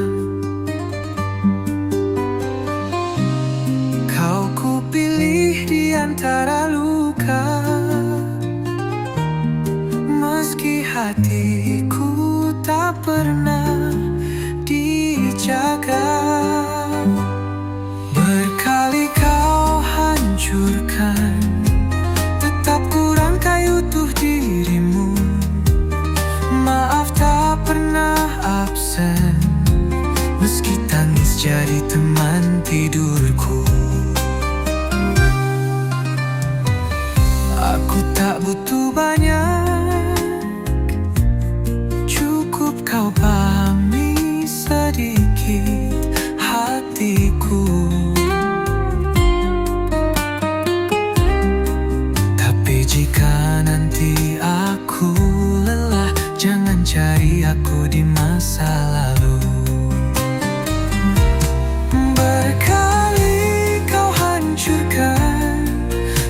Kau kupilih di antara luka, meski hatiku tak pernah dijaga. Berkali kau hancurkan, tetap kurang kayu utuh dirimu. Maaf tak pernah absen, meski tangis jadi teman tidurku. Aku tak butuh banyak, cukup kau pahami sedikit hatiku. Tapi jika nanti aku lelah, jangan cari aku di masa lalu. Berkali kau hancurkan,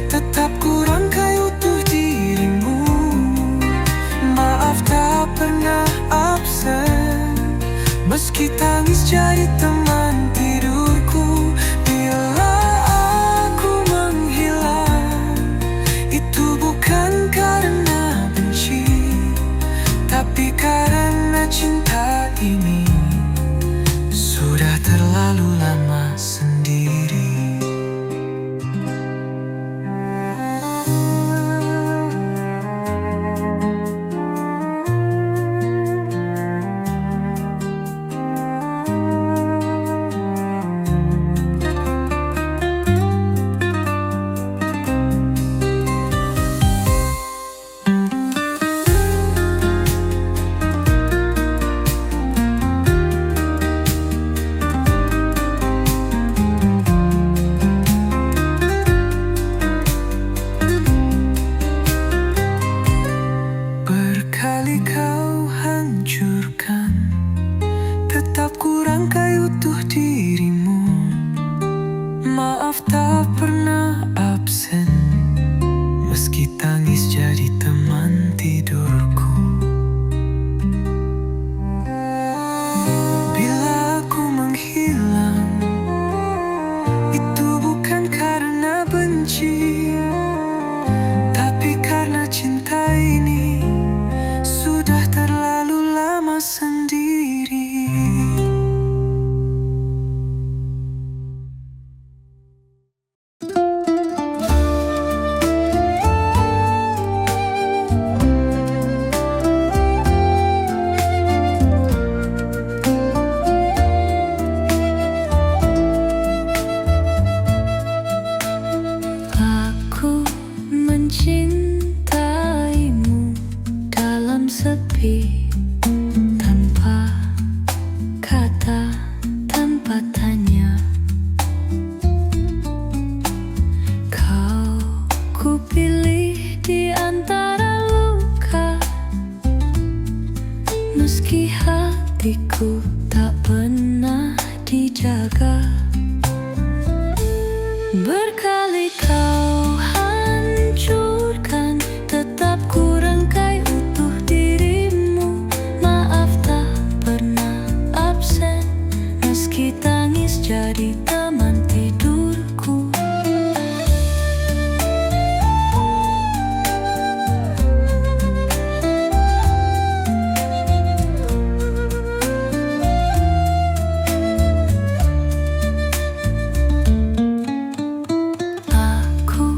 tetap kurang kayu utuh dirimu. Maaf tak pernah absen, meski tangis jadi teman tidurku. Bila aku menghilang, itu bukan karena benci, tapi karena cinta ini sudah terlalu lama sendiri. Berkali kau hancurkan, tetap kurang kayu utuh dirimu. Maaf tak pernah absen, meski tangis jadi teman tidurku. Bila aku menghilang, itu bukan karena benci, tapi karena cinta ini sudah terlalu lama sendiri. Aku mencintaimu dalam sepi, tanpa kata, tanpa tanya. Kau kupilih di antara luka, meski hatiku tak pernah dijaga. Berkali kau hancurkan, tetap kurang kayu utuh dirimu. Maaf tak pernah absen, meski tangis jadi teman tidurku. Aku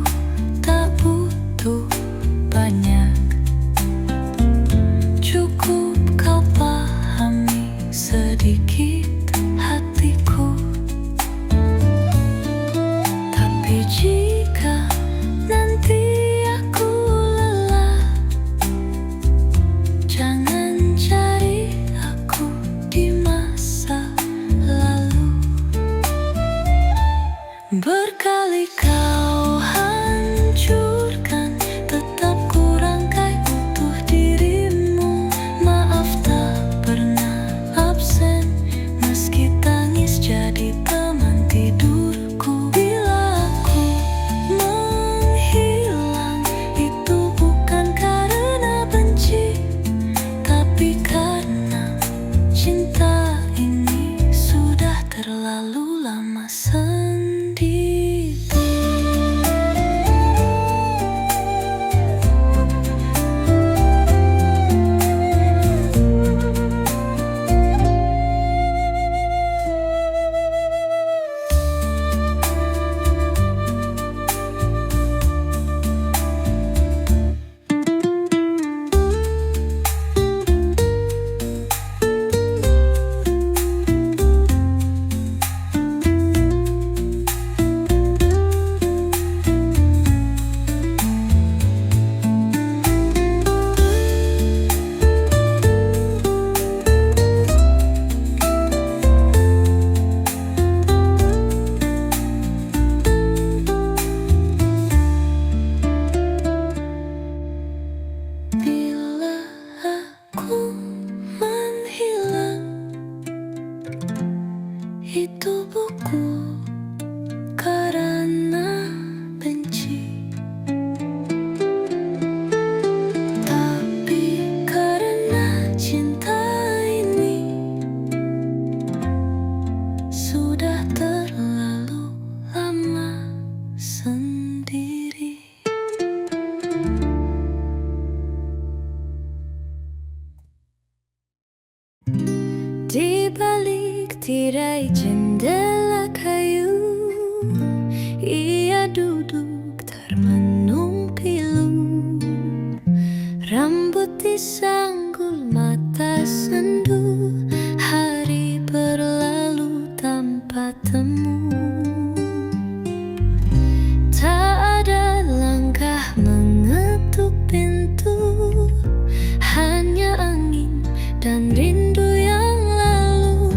Di balik tirai jendela kayu, ia duduk termenung pilu. Rambut disanggul, mata sendu. Hari berlalu tanpa temu. Tak ada langkah mengetuk pintu, hanya angin dan rindu yang lalu.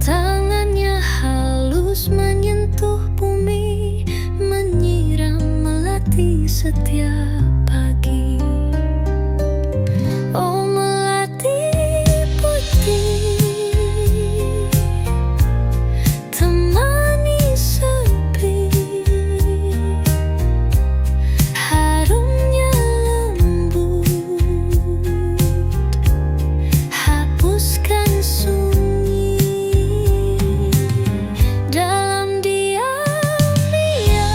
Tangannya halus menyentuh bumi, menyiram melati setiap pagi. Oh melati putih, temani sepi. Harumnya lembut, hapuskan sunyi. Dalam diam ia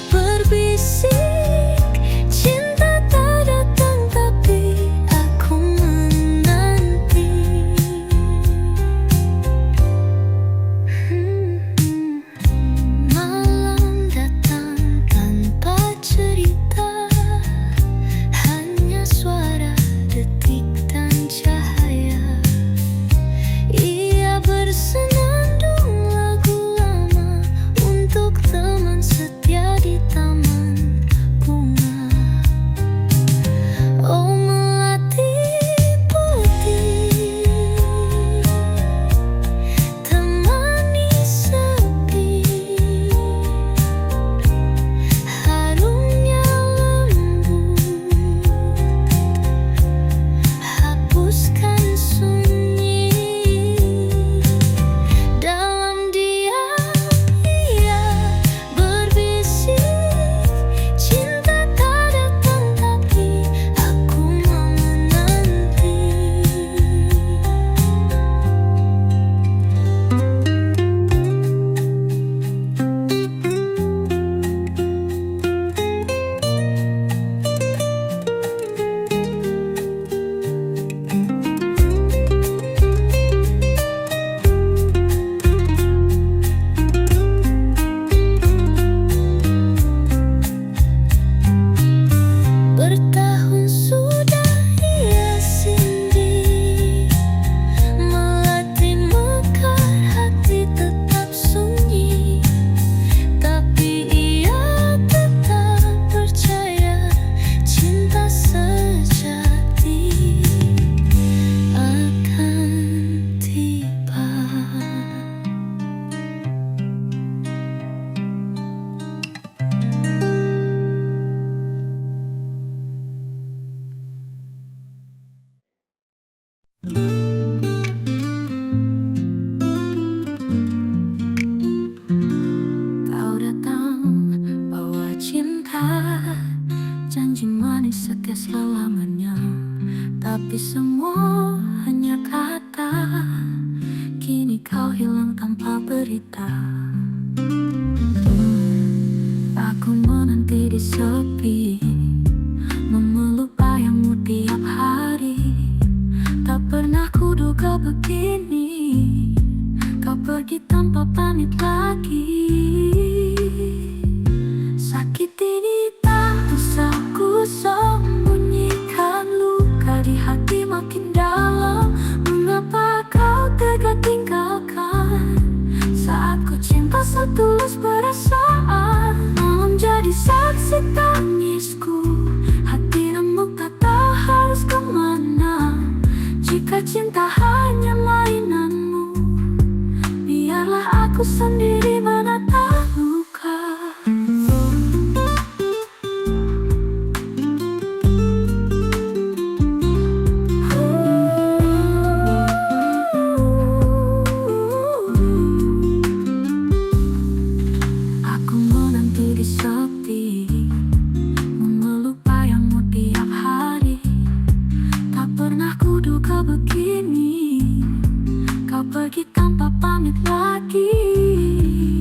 berbisik, cinta tak datang tapi aku menanti. Malam datang tanpa cerita, hanya suara, detik dan cahaya. Ia bersenandung lagu lama untuk teman setia di taman bunga. Oh melati putih, temani sepi. Harumnya lembut, hapuskan sunyi. Dalam diam ia berbisik, cinta tak datang tapi aku menanti. Bertahun sudah ia singgih, melati mekar, hati tetap sunyi. Tapi ia tetap percaya cinta sejati akan tiba. Kau datang bawa cinta, janji manis setia selamanya. Tapi semua hanya kata, kini kau hilang tanpa berita. Aku menanti di sepi, memeluk bayangmu tiap hari. Tak pernah kuduga begini, kau pergi tanpa pamit lagi. Sakit ini tak bisa ku sembunyikan, luka di hati makin dalam. Mengapa kau tega tinggalkan saat ku cinta setulus perasaan? Malam jadi saksi tangisku, hati remuk tak tahu harus kemana. Jika cinta hanya mainanmu, biarlah aku sendiri menatap luka. Aku menanti di sepi, memeluk bayangmu tiap hari. Tak pernah kuduga begini, kau pergi tanpa pamit lagi.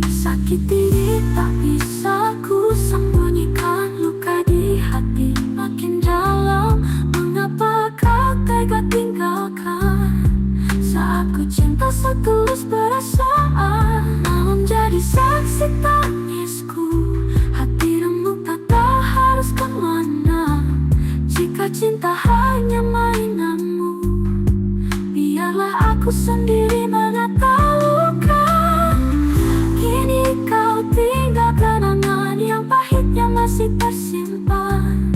Sakit ini tak bisa ku sembunyikan, luka di hati makin dalam. Mengapa kau tega tinggalkan saat rasa tulus perasaan, namun jadi saksi tangisku. Hati remuk tak harus kemana. Jika cinta hanya mainanmu, biarlah aku sendiri menata luka. Kini kau tinggal kenangan yang pahit yang masih tersimpan.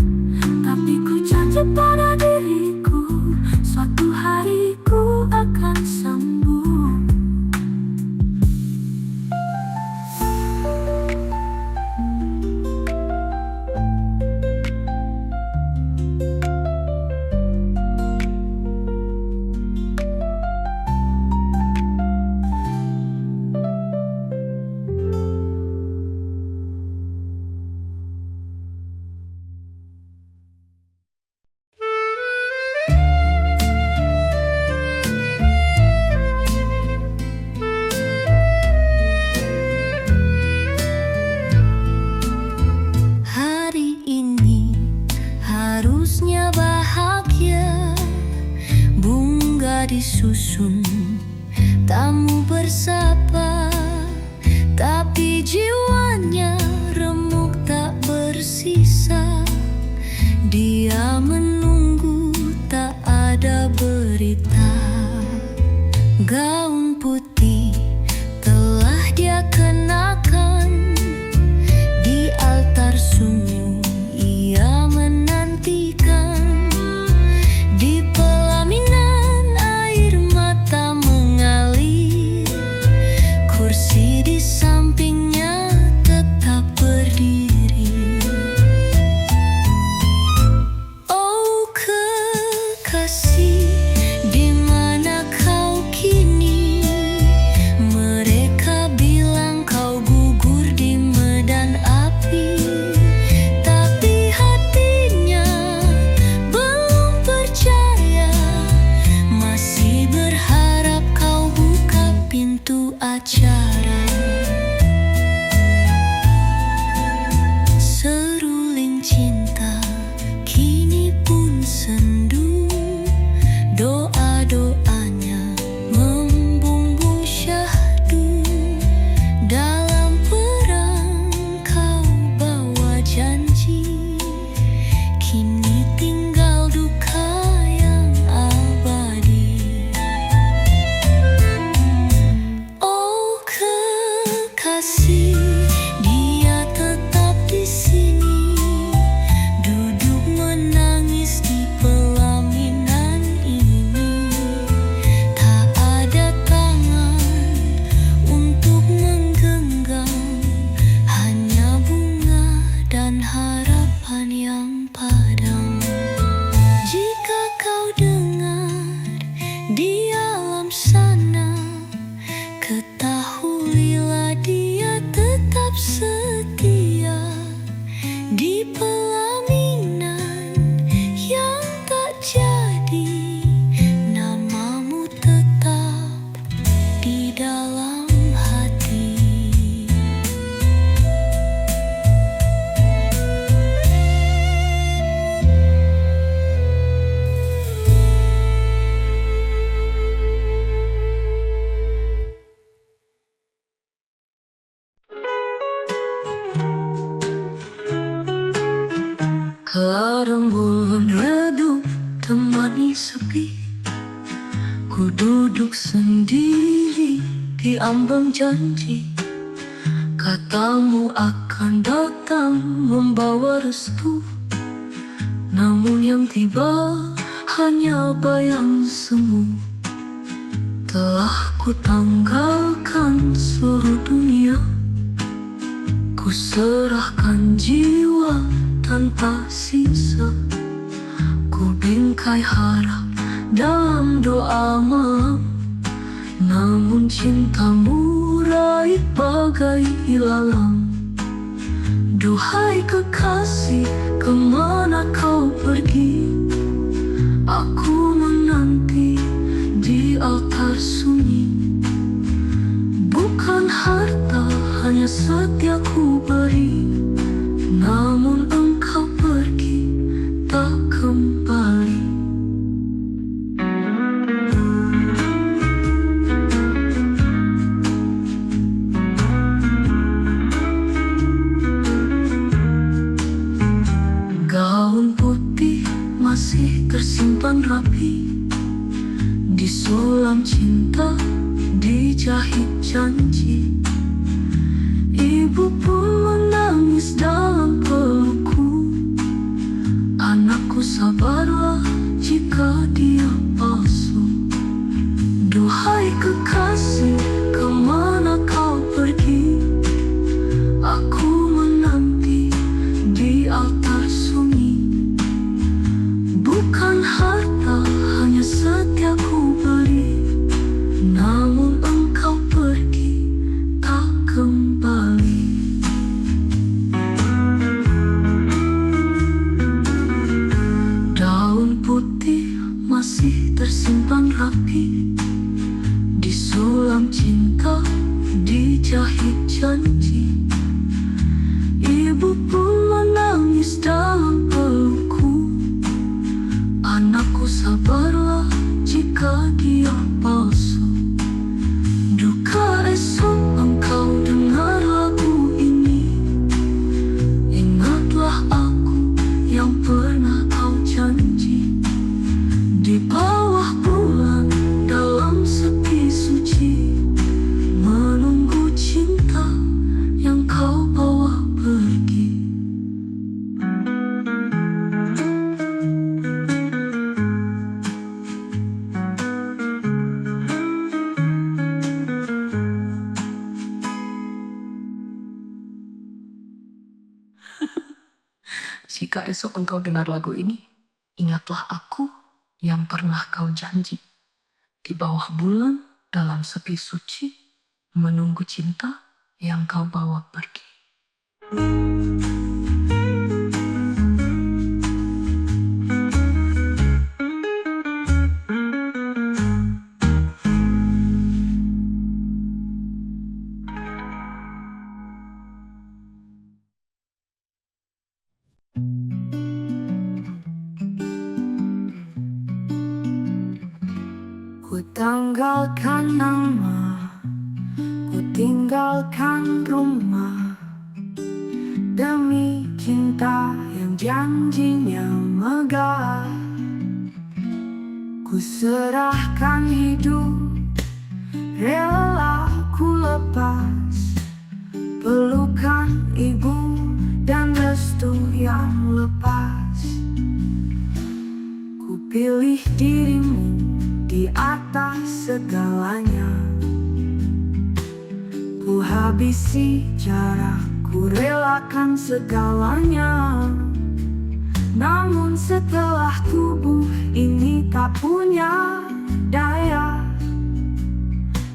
Tapi ku janji pada diriku, suatu hari ku akan sembuh. Hari ini harusnya bahagia, bunga disusun, tamu bersapa, tapi jiwanya remuk tak bersisa. Dia menunggu tak ada berita. Gaun putih telah dia kenakan, di altar sunyi ia menantikan. Di pelaminan air mata mengalir, kursi di sampingnya tetap berdiri. Oh kekasih, di mana kau kini? Mereka bilang kau gugur di medan api, tapi hatinya belum percaya. Masih berharap kau buka pintu acara. Seruling cinta kini pun sendu, doa-doanya membumbung syahdu. Dalam perang kau bawa janji, kini tinggal duka yang abadi. Oh kekasih, dia tetap di sini, duduk menangis di pelaminan ini. Tak ada tangan untuk menggenggam, hanya bunga dan harapan yang padam. Jika kau dengar di alam sana, ketahuilah dia tetap setia. Di pelaminan yang tak jadi, namamu tetap di dalam hati. Keadaan bulan redup temani sepi, ku duduk sendiri di ambang janji. Katamu akan datang membawa restu, namun yang tiba hanya bayang semu. Telah ku tanggalkan seluruh dunia, ku serahkan jiwa tanpa sisa. Ku bingkai harap dalam doa malam, namun cintamu raib bagai ilalang. Duhai kekasih, kemana kau pergi? Aku menanti di altar sunyi. Bukan harta, hanya setia ku beri, namun engkau pergi tak kembali. Disulam cinta, dijahit janji. Ibu pun menangis dalam pelukku. Anakku sabarlah jika dia palsu. Duhai kekasih, kemana kau pergi? Aku menanti di altar sunyi. Bukan harta, hanya setia ku beri. Namun engkau pergi, tak kembali. Daun putih masih tersimpan rapi. Disulam cinta, dijahit janji. Ibu pun menangis dalam pelukku. Anakku sabarlah jika dia palsu. Duka esok engkau dengar lagu ini. Ingatlah aku yang pernah kau janji. Di bawah bulan dalam sepi suci, menunggu cinta yang kau bawa pergi. Jika esok engkau dengar lagu ini, ingatlah aku yang pernah kau janji. Di bawah bulan dalam sepi suci, menunggu cinta yang kau bawa pergi. Ku tanggalkan nama, ku tinggalkan rumah, demi cinta yang janjinya megah. Ku serahkan hidup, rela ku lepas pelukan ibu dan restu yang lepas. Ku pilih dirimu di atas segalanya. Ku habisi jarak, ku relakan segalanya. Namun setelah tubuh ini tak punya daya,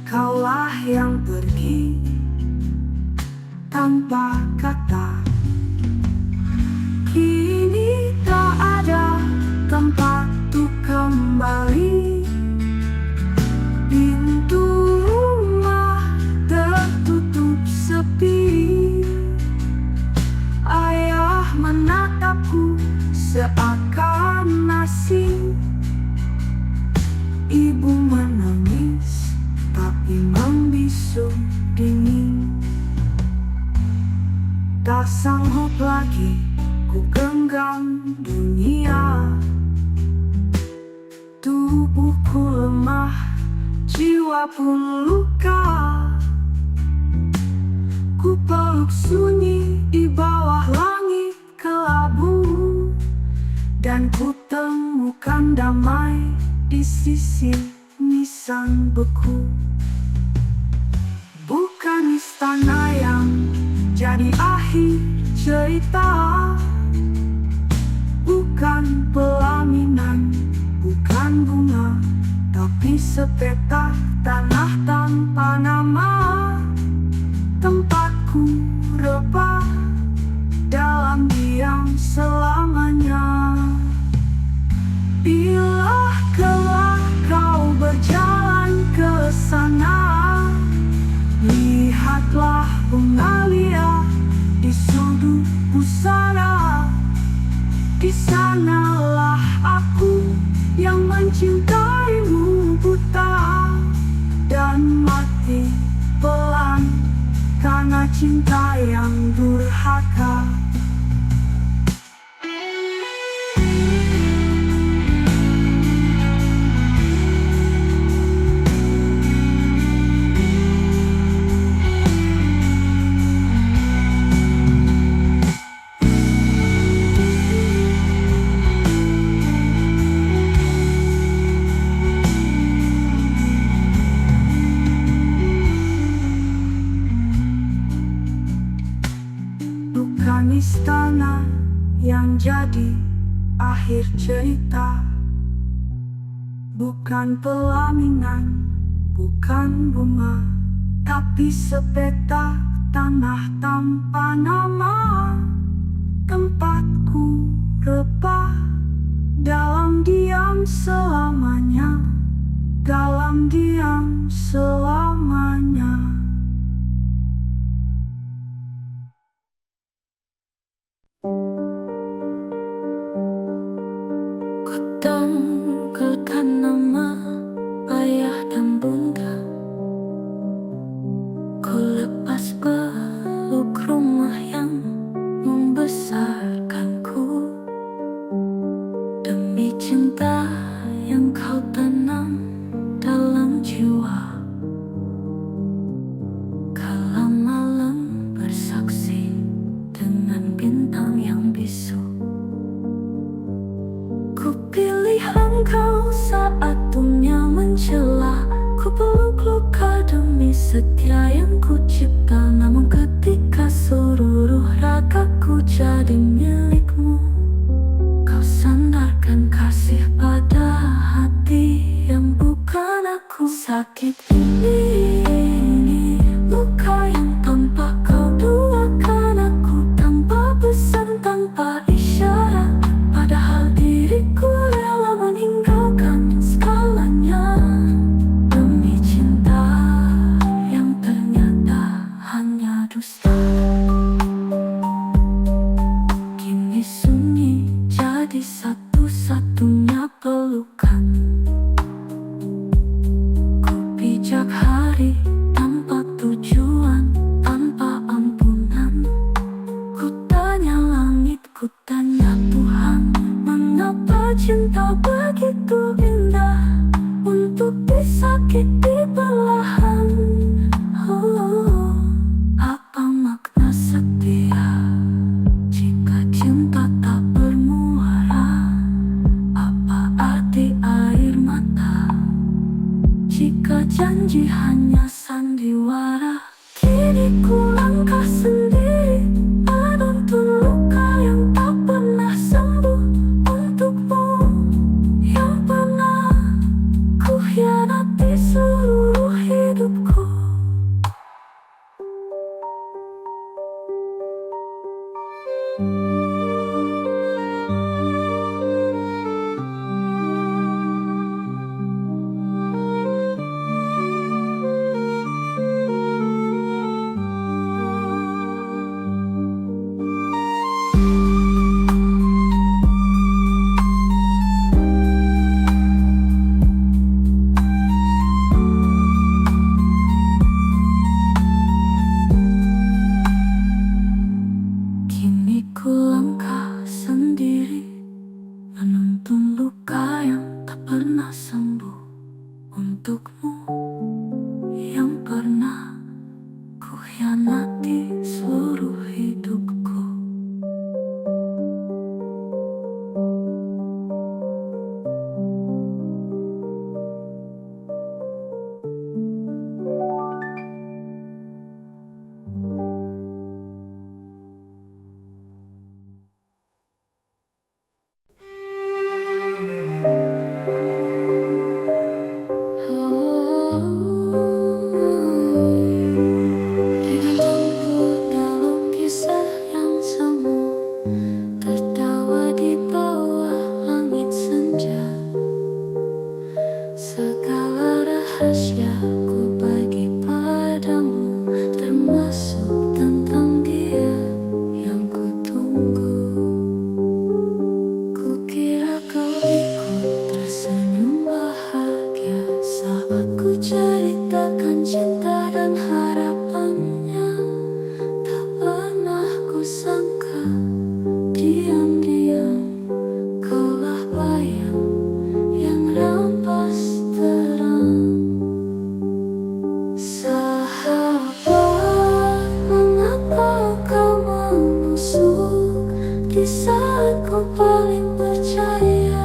kaulah yang pergi tanpa kata. Kini tak ada tempat untuk kembali. Pintu rumah tertutup sepi. Ayah menatapku seakan asing. Ibu menangis tapi membisu dingin. Tak sanggup lagi ku genggam dunia. Tubuhku lemah, jiwa pun luka. Ku peluk sunyi di bawah langit kelabu, dan ku temukan damai di sisi nisan beku. Bukan istana yang jadi akhir cerita, bukan pelaminan, bukan bunga, tapi sepetak tanah tanpa nama. Tempatku rebah dalam diam selamanya. Bila kelak kau berjalan ke sana, lihatlah bunga liar di sudut pusara. Di sanalah aku yang mencintaimu buta dan mati pelan karena cinta yang durhaka. akhir cerita. Bukan pelaminan, bukan bunga, tapi sepetak tanah tanpa nama. Tempatku rebah dalam diam selamanya, dalam diam selamanya. Tanggalkan nama ayah dan bunda. Ku lepas peluk rumah yang membesarkanku. Demi cinta yang kau tanam dalam jiwa. Kala malam bersaksi dengan bintang yang bisu. Ku pilih engkau saat dunia mencela. Ku peluk luka demi setia yang ku cipta. Namun ketika seluruh ragaku jadi milikmu, kau sandarkan kasih pada hati yang bukan aku. Sakit ini luka yang tanpa kau duakan. Aku tanpa pesan, tanpa isyarat. Padahal diriku rela meninggalkan segalanya demi cinta yang ternyata hanya dusta. Kini sunyi jadi satu-satunya pelukan. Ku pijak hari tanpa tujuan, tanpa ampunan. Ku tanya langit, ku tanya Tuhan, mengapa cinta begitu indah untuk disakiti perlahan? Oh, apa makna setia jika cinta tak bermuara? Apa arti air mata jika janji hanya sandiwara? Kini ku langkah sendiri, menuntun luka yang tak pernah sembuh. Untukmu yang pernah ku hianati seluruh hidupku. Kini ku langkah sendiri, menuntun luka yang tak pernah sembuh. Untukmu yang pernah ku hianati seluruh hidupku. Tidak campur dalam kisah yang semu, tertawa di bawah langit senja. Segala rahasia ku bagi padamu, termasuk tentang dia yang ku tunggu. Ku kira kau ikut tersenyum bahagia saat ku ceritakan cinta dan harapannya. Tak pernah ku sangka diam-diam kaulah bayang yang rampas terang. Sahabat, mengapa kau menusuk di saat ku paling percaya?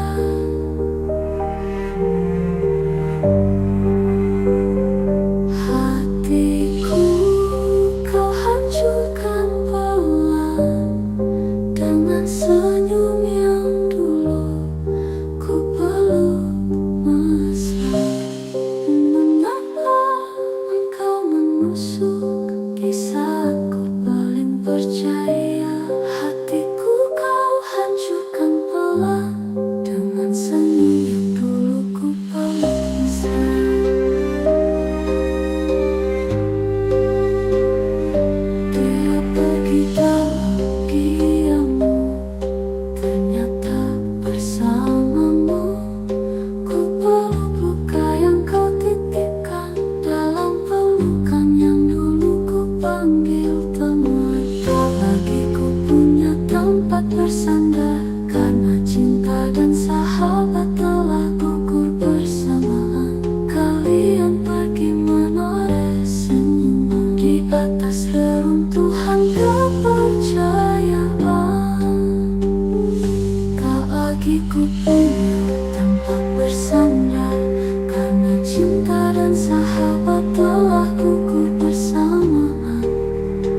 Cinta dan sahabat telah gugur bersamaan.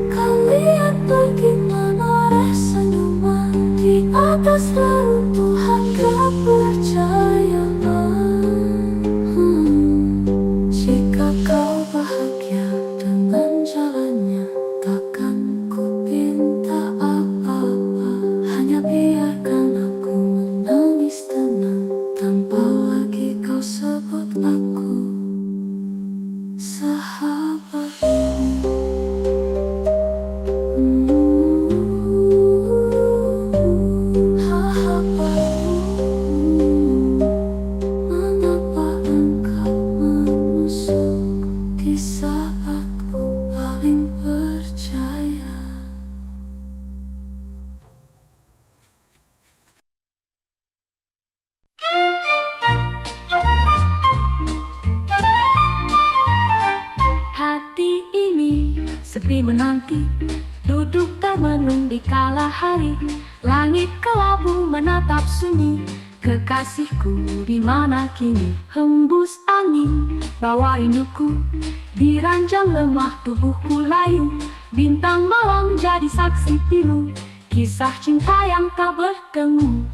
Kalian pergi menoreh senyuman di atas reruntuhan kepercayaan. Jika kau bahagia dengan jalannya, takkan ku pinta apa-apa. Hanya biarkan aku menangis tenang, tanpa lagi kau sebut aku sahabatmu. Mengapa engkau menusuk di saat ku paling percaya? Hati ini sepi menanti, duduk termenung di kala hari. Langit kelabu menatap sunyi, kekasihku di mana kini? Hembus angin bawa rinduku, di ranjang lemah tubuhku layu. Bintang malam jadi saksi pilu, kisah cinta yang tak bertemu.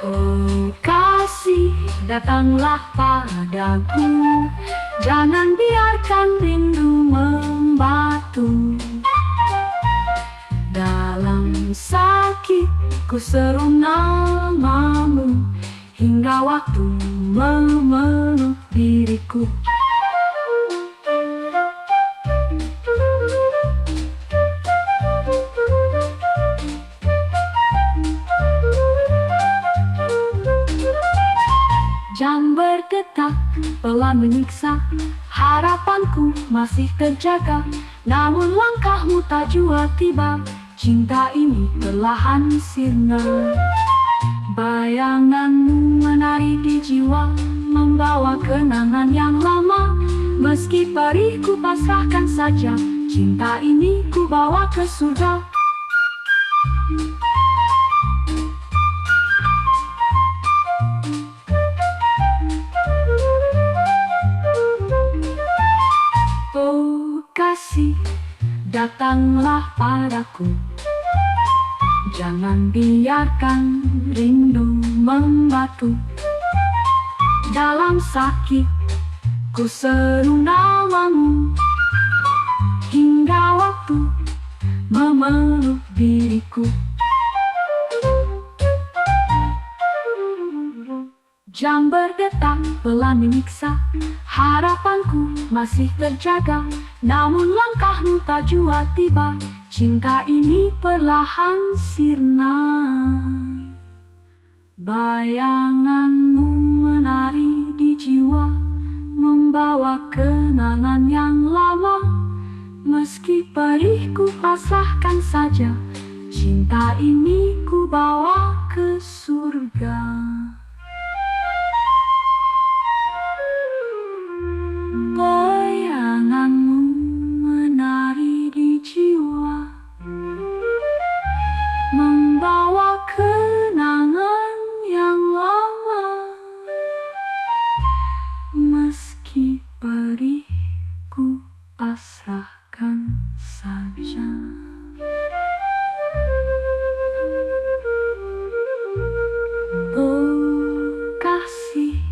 Oh kasih, datanglah padaku, jangan biarkan rindu membatu. Dalam sakit ku seru namamu, hingga waktu memeluk diriku. Jam berdetak, pelan menyiksa, harapanku masih terjaga. Namun langkahmu tak jua tiba, cinta ini perlahan sirna. Bayanganmu menari di jiwa, membawa kenangan yang lama. Meski perih ku pasrahkan saja, cinta ini ku bawa ke surga. Oh kasih, datanglah padaku, jangan biarkan rindu membatu. Dalam sakit ku seru namamu, hingga waktu memeluk diriku. Jam berdetak, pelan menyiksa, harapanku masih terjaga. Namun langkahmu tak jua tiba, cinta ini perlahan sirna. Bayanganmu menari di jiwa, membawa kenangan yang lama. Meski perih ku pasrahkan saja, cinta ini ku bawa ke surga. Bayanganmu menari di jiwa, membawa kenangan yang lama. Meski perih ku pasrahkan saja. Oh kasih,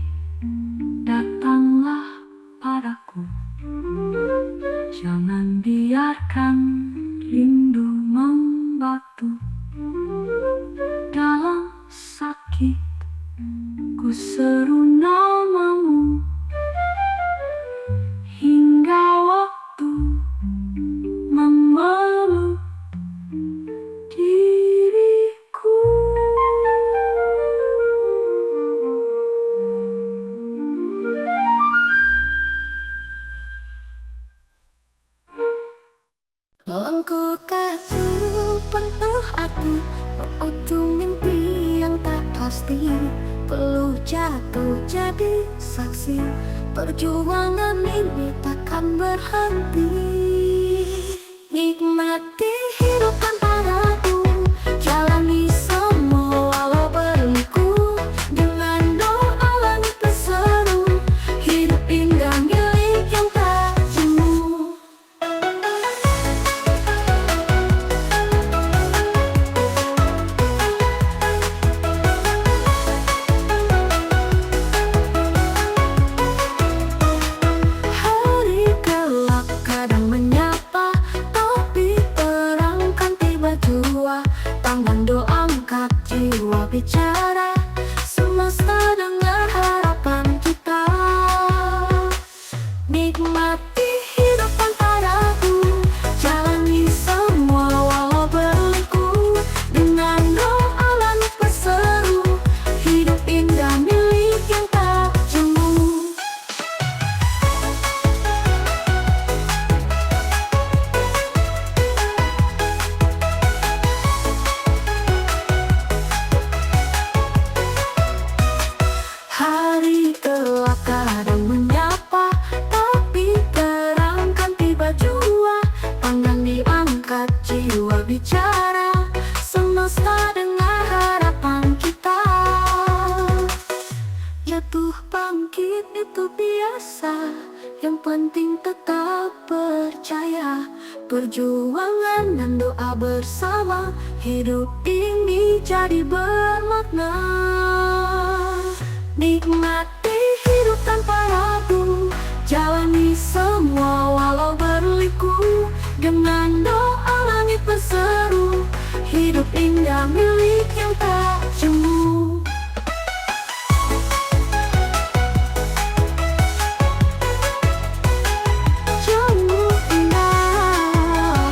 datanglah padaku, jangan biarkan rindu membatu. Dalam sakit ku seru namamu, hingga waktu memeluk diriku. Lengkukah penuh aku, utuh mimpi yang tak pasti. Perlu jatuh jadi saksi, perjuangan ini takkan berhenti. Nikmati hidup tanpa ragu, jalani semua walau berliku. Dengan doa langit bersama, bangkit itu biasa. Yang penting tetap percaya. Perjuangan dan doa bersama, hidup ini jadi bermakna. Nikmati hidup tanpa ragu, jalani semua walau berliku. Dengan doa langit berseru, hidup indah milik yang tak jemu. Jemu indah,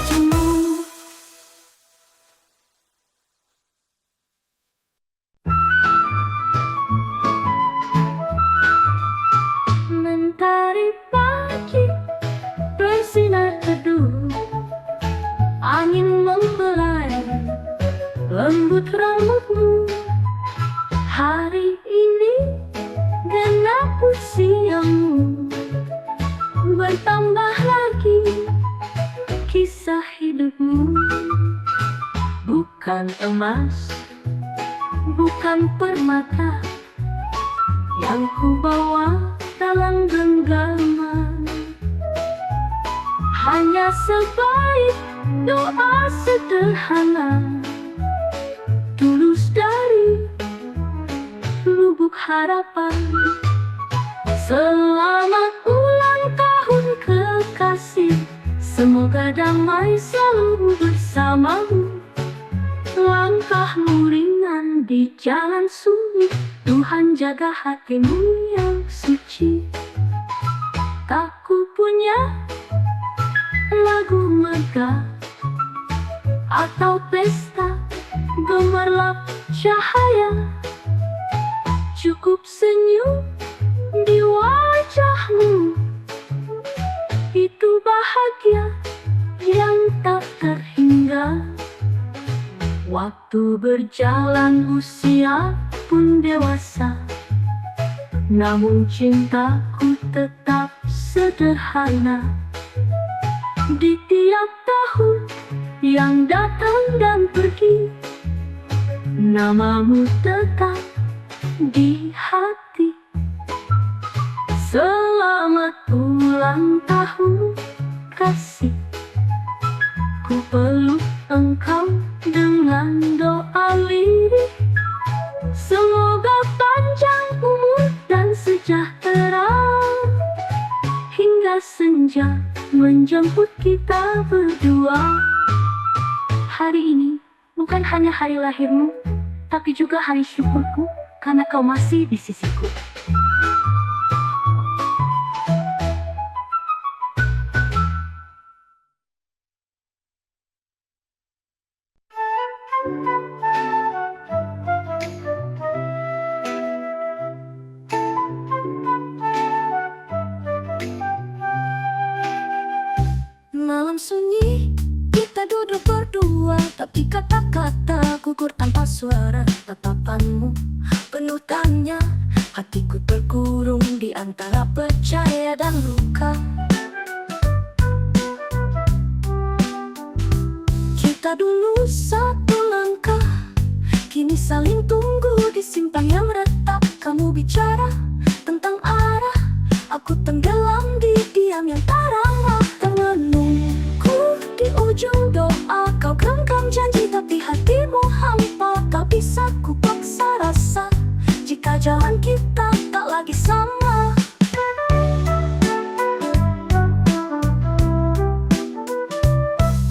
jemu. Mentari pagi bersinar teduh, angin membelai lembut rambutmu. Hari ini genap usiamu, bertambah lagi kisah hidupmu. Bukan emas, bukan permata yang ku bawa dalam genggaman, hanya sebaik doa sederhana, tulus dari lubuk harapan. Selamat ulang tahun kekasih, semoga damai selalu bersamamu. Langkahmu ringan di jalan sunyi, Tuhan jaga hatimu yang suci. Tak ku punya lagu megah atau pesta gemerlap cahaya, cukup senyum di wajahmu, itu bahagia yang tak terhingga. Waktu berjalan, usia pun dewasa, namun cintaku tetap sederhana. Di tiap tahun yang datang dan pergi, namamu tetap di hati. Selamat ulang tahun kasih, ku peluk engkau dengan doa lirik. Semoga panjang umur dan sejahtera, hingga senja menjemput kita berdua. Hari ini bukan hanya hari lahirmu, tapi juga hari syukurku, karena kau masih di sisiku. Malam sunyi, kita duduk berdua, tapi kata-kata gugur tanpa suara. Tatapanmu penuh tanya, hatiku terkurung di antara percaya dan luka. Kita dulu satu langkah, kini saling tunggu di simpang yang retak. Kamu bicara tentang arah, aku tenggelam di diam yang tak ramah. Menunggu di ujung doa, kau genggam janji tapi hatimu hampa. Tak bisa ku paksa rasa jika jalan kita tak lagi sama.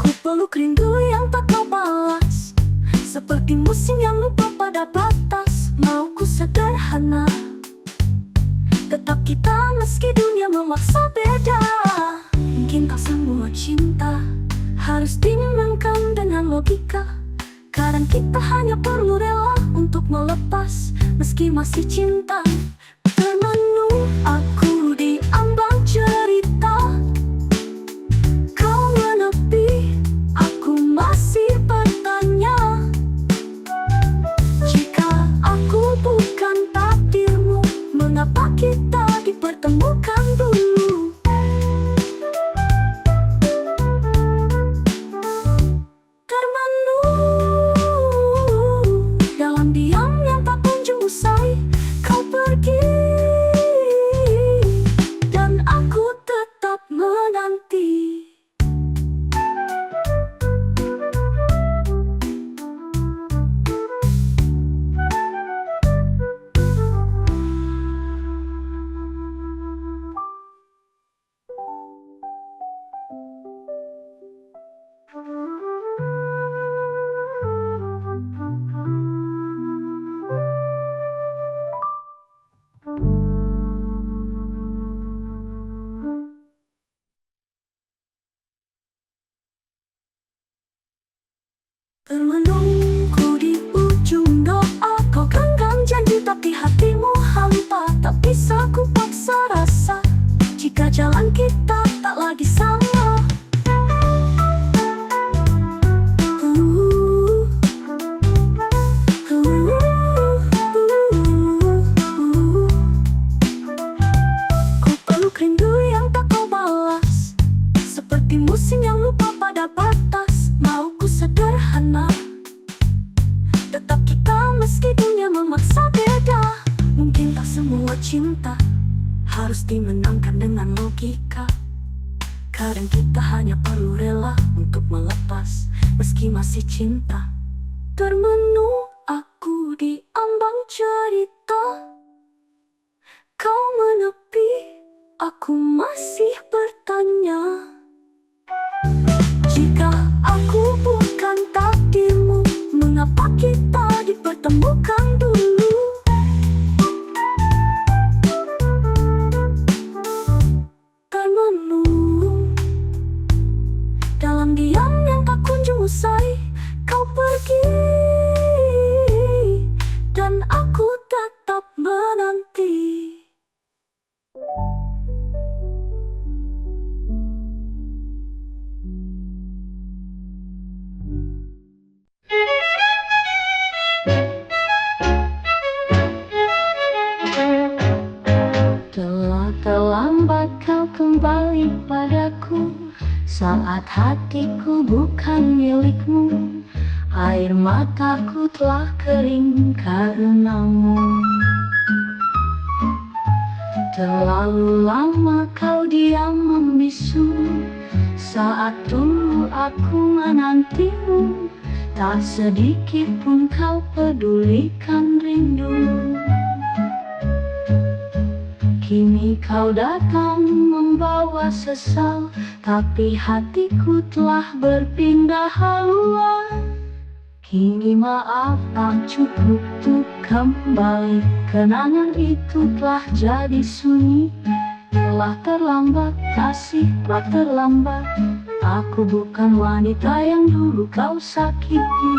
Ku peluk rindu yang tak kau balas, seperti musim yang lupa pada batas. Mau ku sederhana, tetap kita meski dunia memaksa beda. Mungkinkah semua cinta harus dimenangkan dengan logika? Kadang kita hanya perlu rela untuk melepas, meski masih cinta. Termenung aku di ambang cerita, kau menepi, aku masih bertanya. Jika aku bukan takdirmu, mengapa kita dipertemukan dulu? Dalam diam yang tak cinta harus dimenangkan dengan logika. Kadang kita hanya perlu rela untuk melepas, meski masih cinta. Termenung aku di ambang cerita, kau menepi, aku masih bertanya. Jika aku bukan takdirmu, mengapa kita dipertemukan dulu? Termenung dalam diam yang tak kunjung usai, kau pergi dan aku tetap menanti. Telah terlambat kau kembali padaku, saat hatiku bukan milikmu. Air mataku telah kering karenamu. Terlalu lama kau diam membisu, saat dulu aku menantimu. Tak sedikit pun kau pedulikan rindu. Kini kau datang membawa sesal, tapi hatiku telah berpindah haluan. Kini maaf tak cukup untuk kembali, kenangan itu telah jadi sunyi. Telah terlambat kasih, telah terlambat. Aku bukan wanita yang dulu kau sakiti.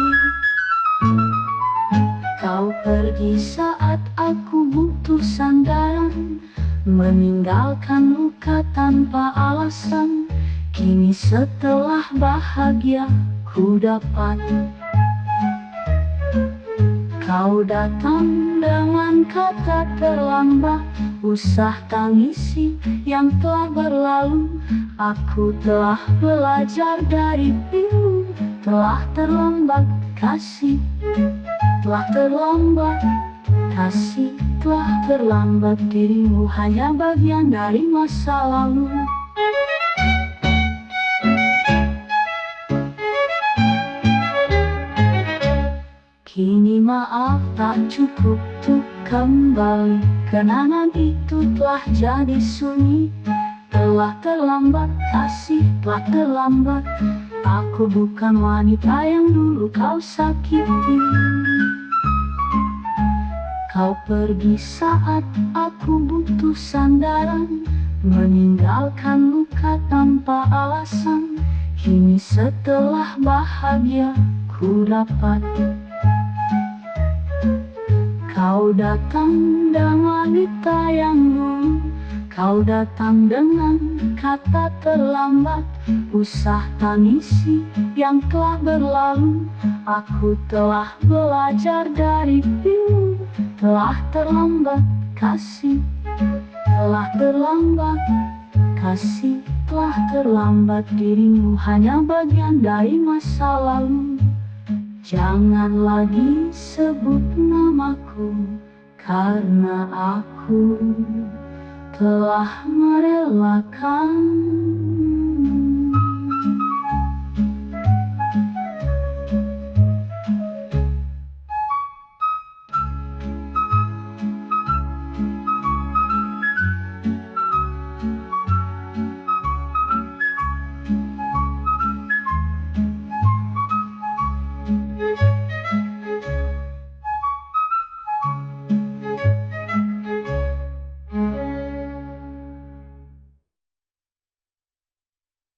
Kau pergi saat aku butuh sandaran, meninggalkan luka tanpa alasan. Kini setelah bahagia ku dapat, kau datang dengan kata terlambat. Usah tangisi yang telah berlalu, aku telah belajar dari pilu. Telah terlambat kasih, telah terlambat kasih, telah terlambat. Dirimu hanya bagian dari masa lalu. Kini maaf tak cukup untuk kembali, kenangan itu telah jadi sunyi. Telah terlambat kasih, telah terlambat. Aku bukan wanita yang dulu kau sakiti. Kau pergi saat aku butuh sandaran, meninggalkan luka tanpa alasan. Kini setelah bahagia ku dapat, kau datang dengan wanita yang dulu. Kau datang dengan kata terlambat. Usah tangisi yang telah berlalu, aku telah belajar dari pilu. Telah terlambat kasih, telah terlambat kasih, telah terlambat. Dirimu hanya bagian dari masa lalu. Jangan lagi sebut namaku, karena aku telah merelakan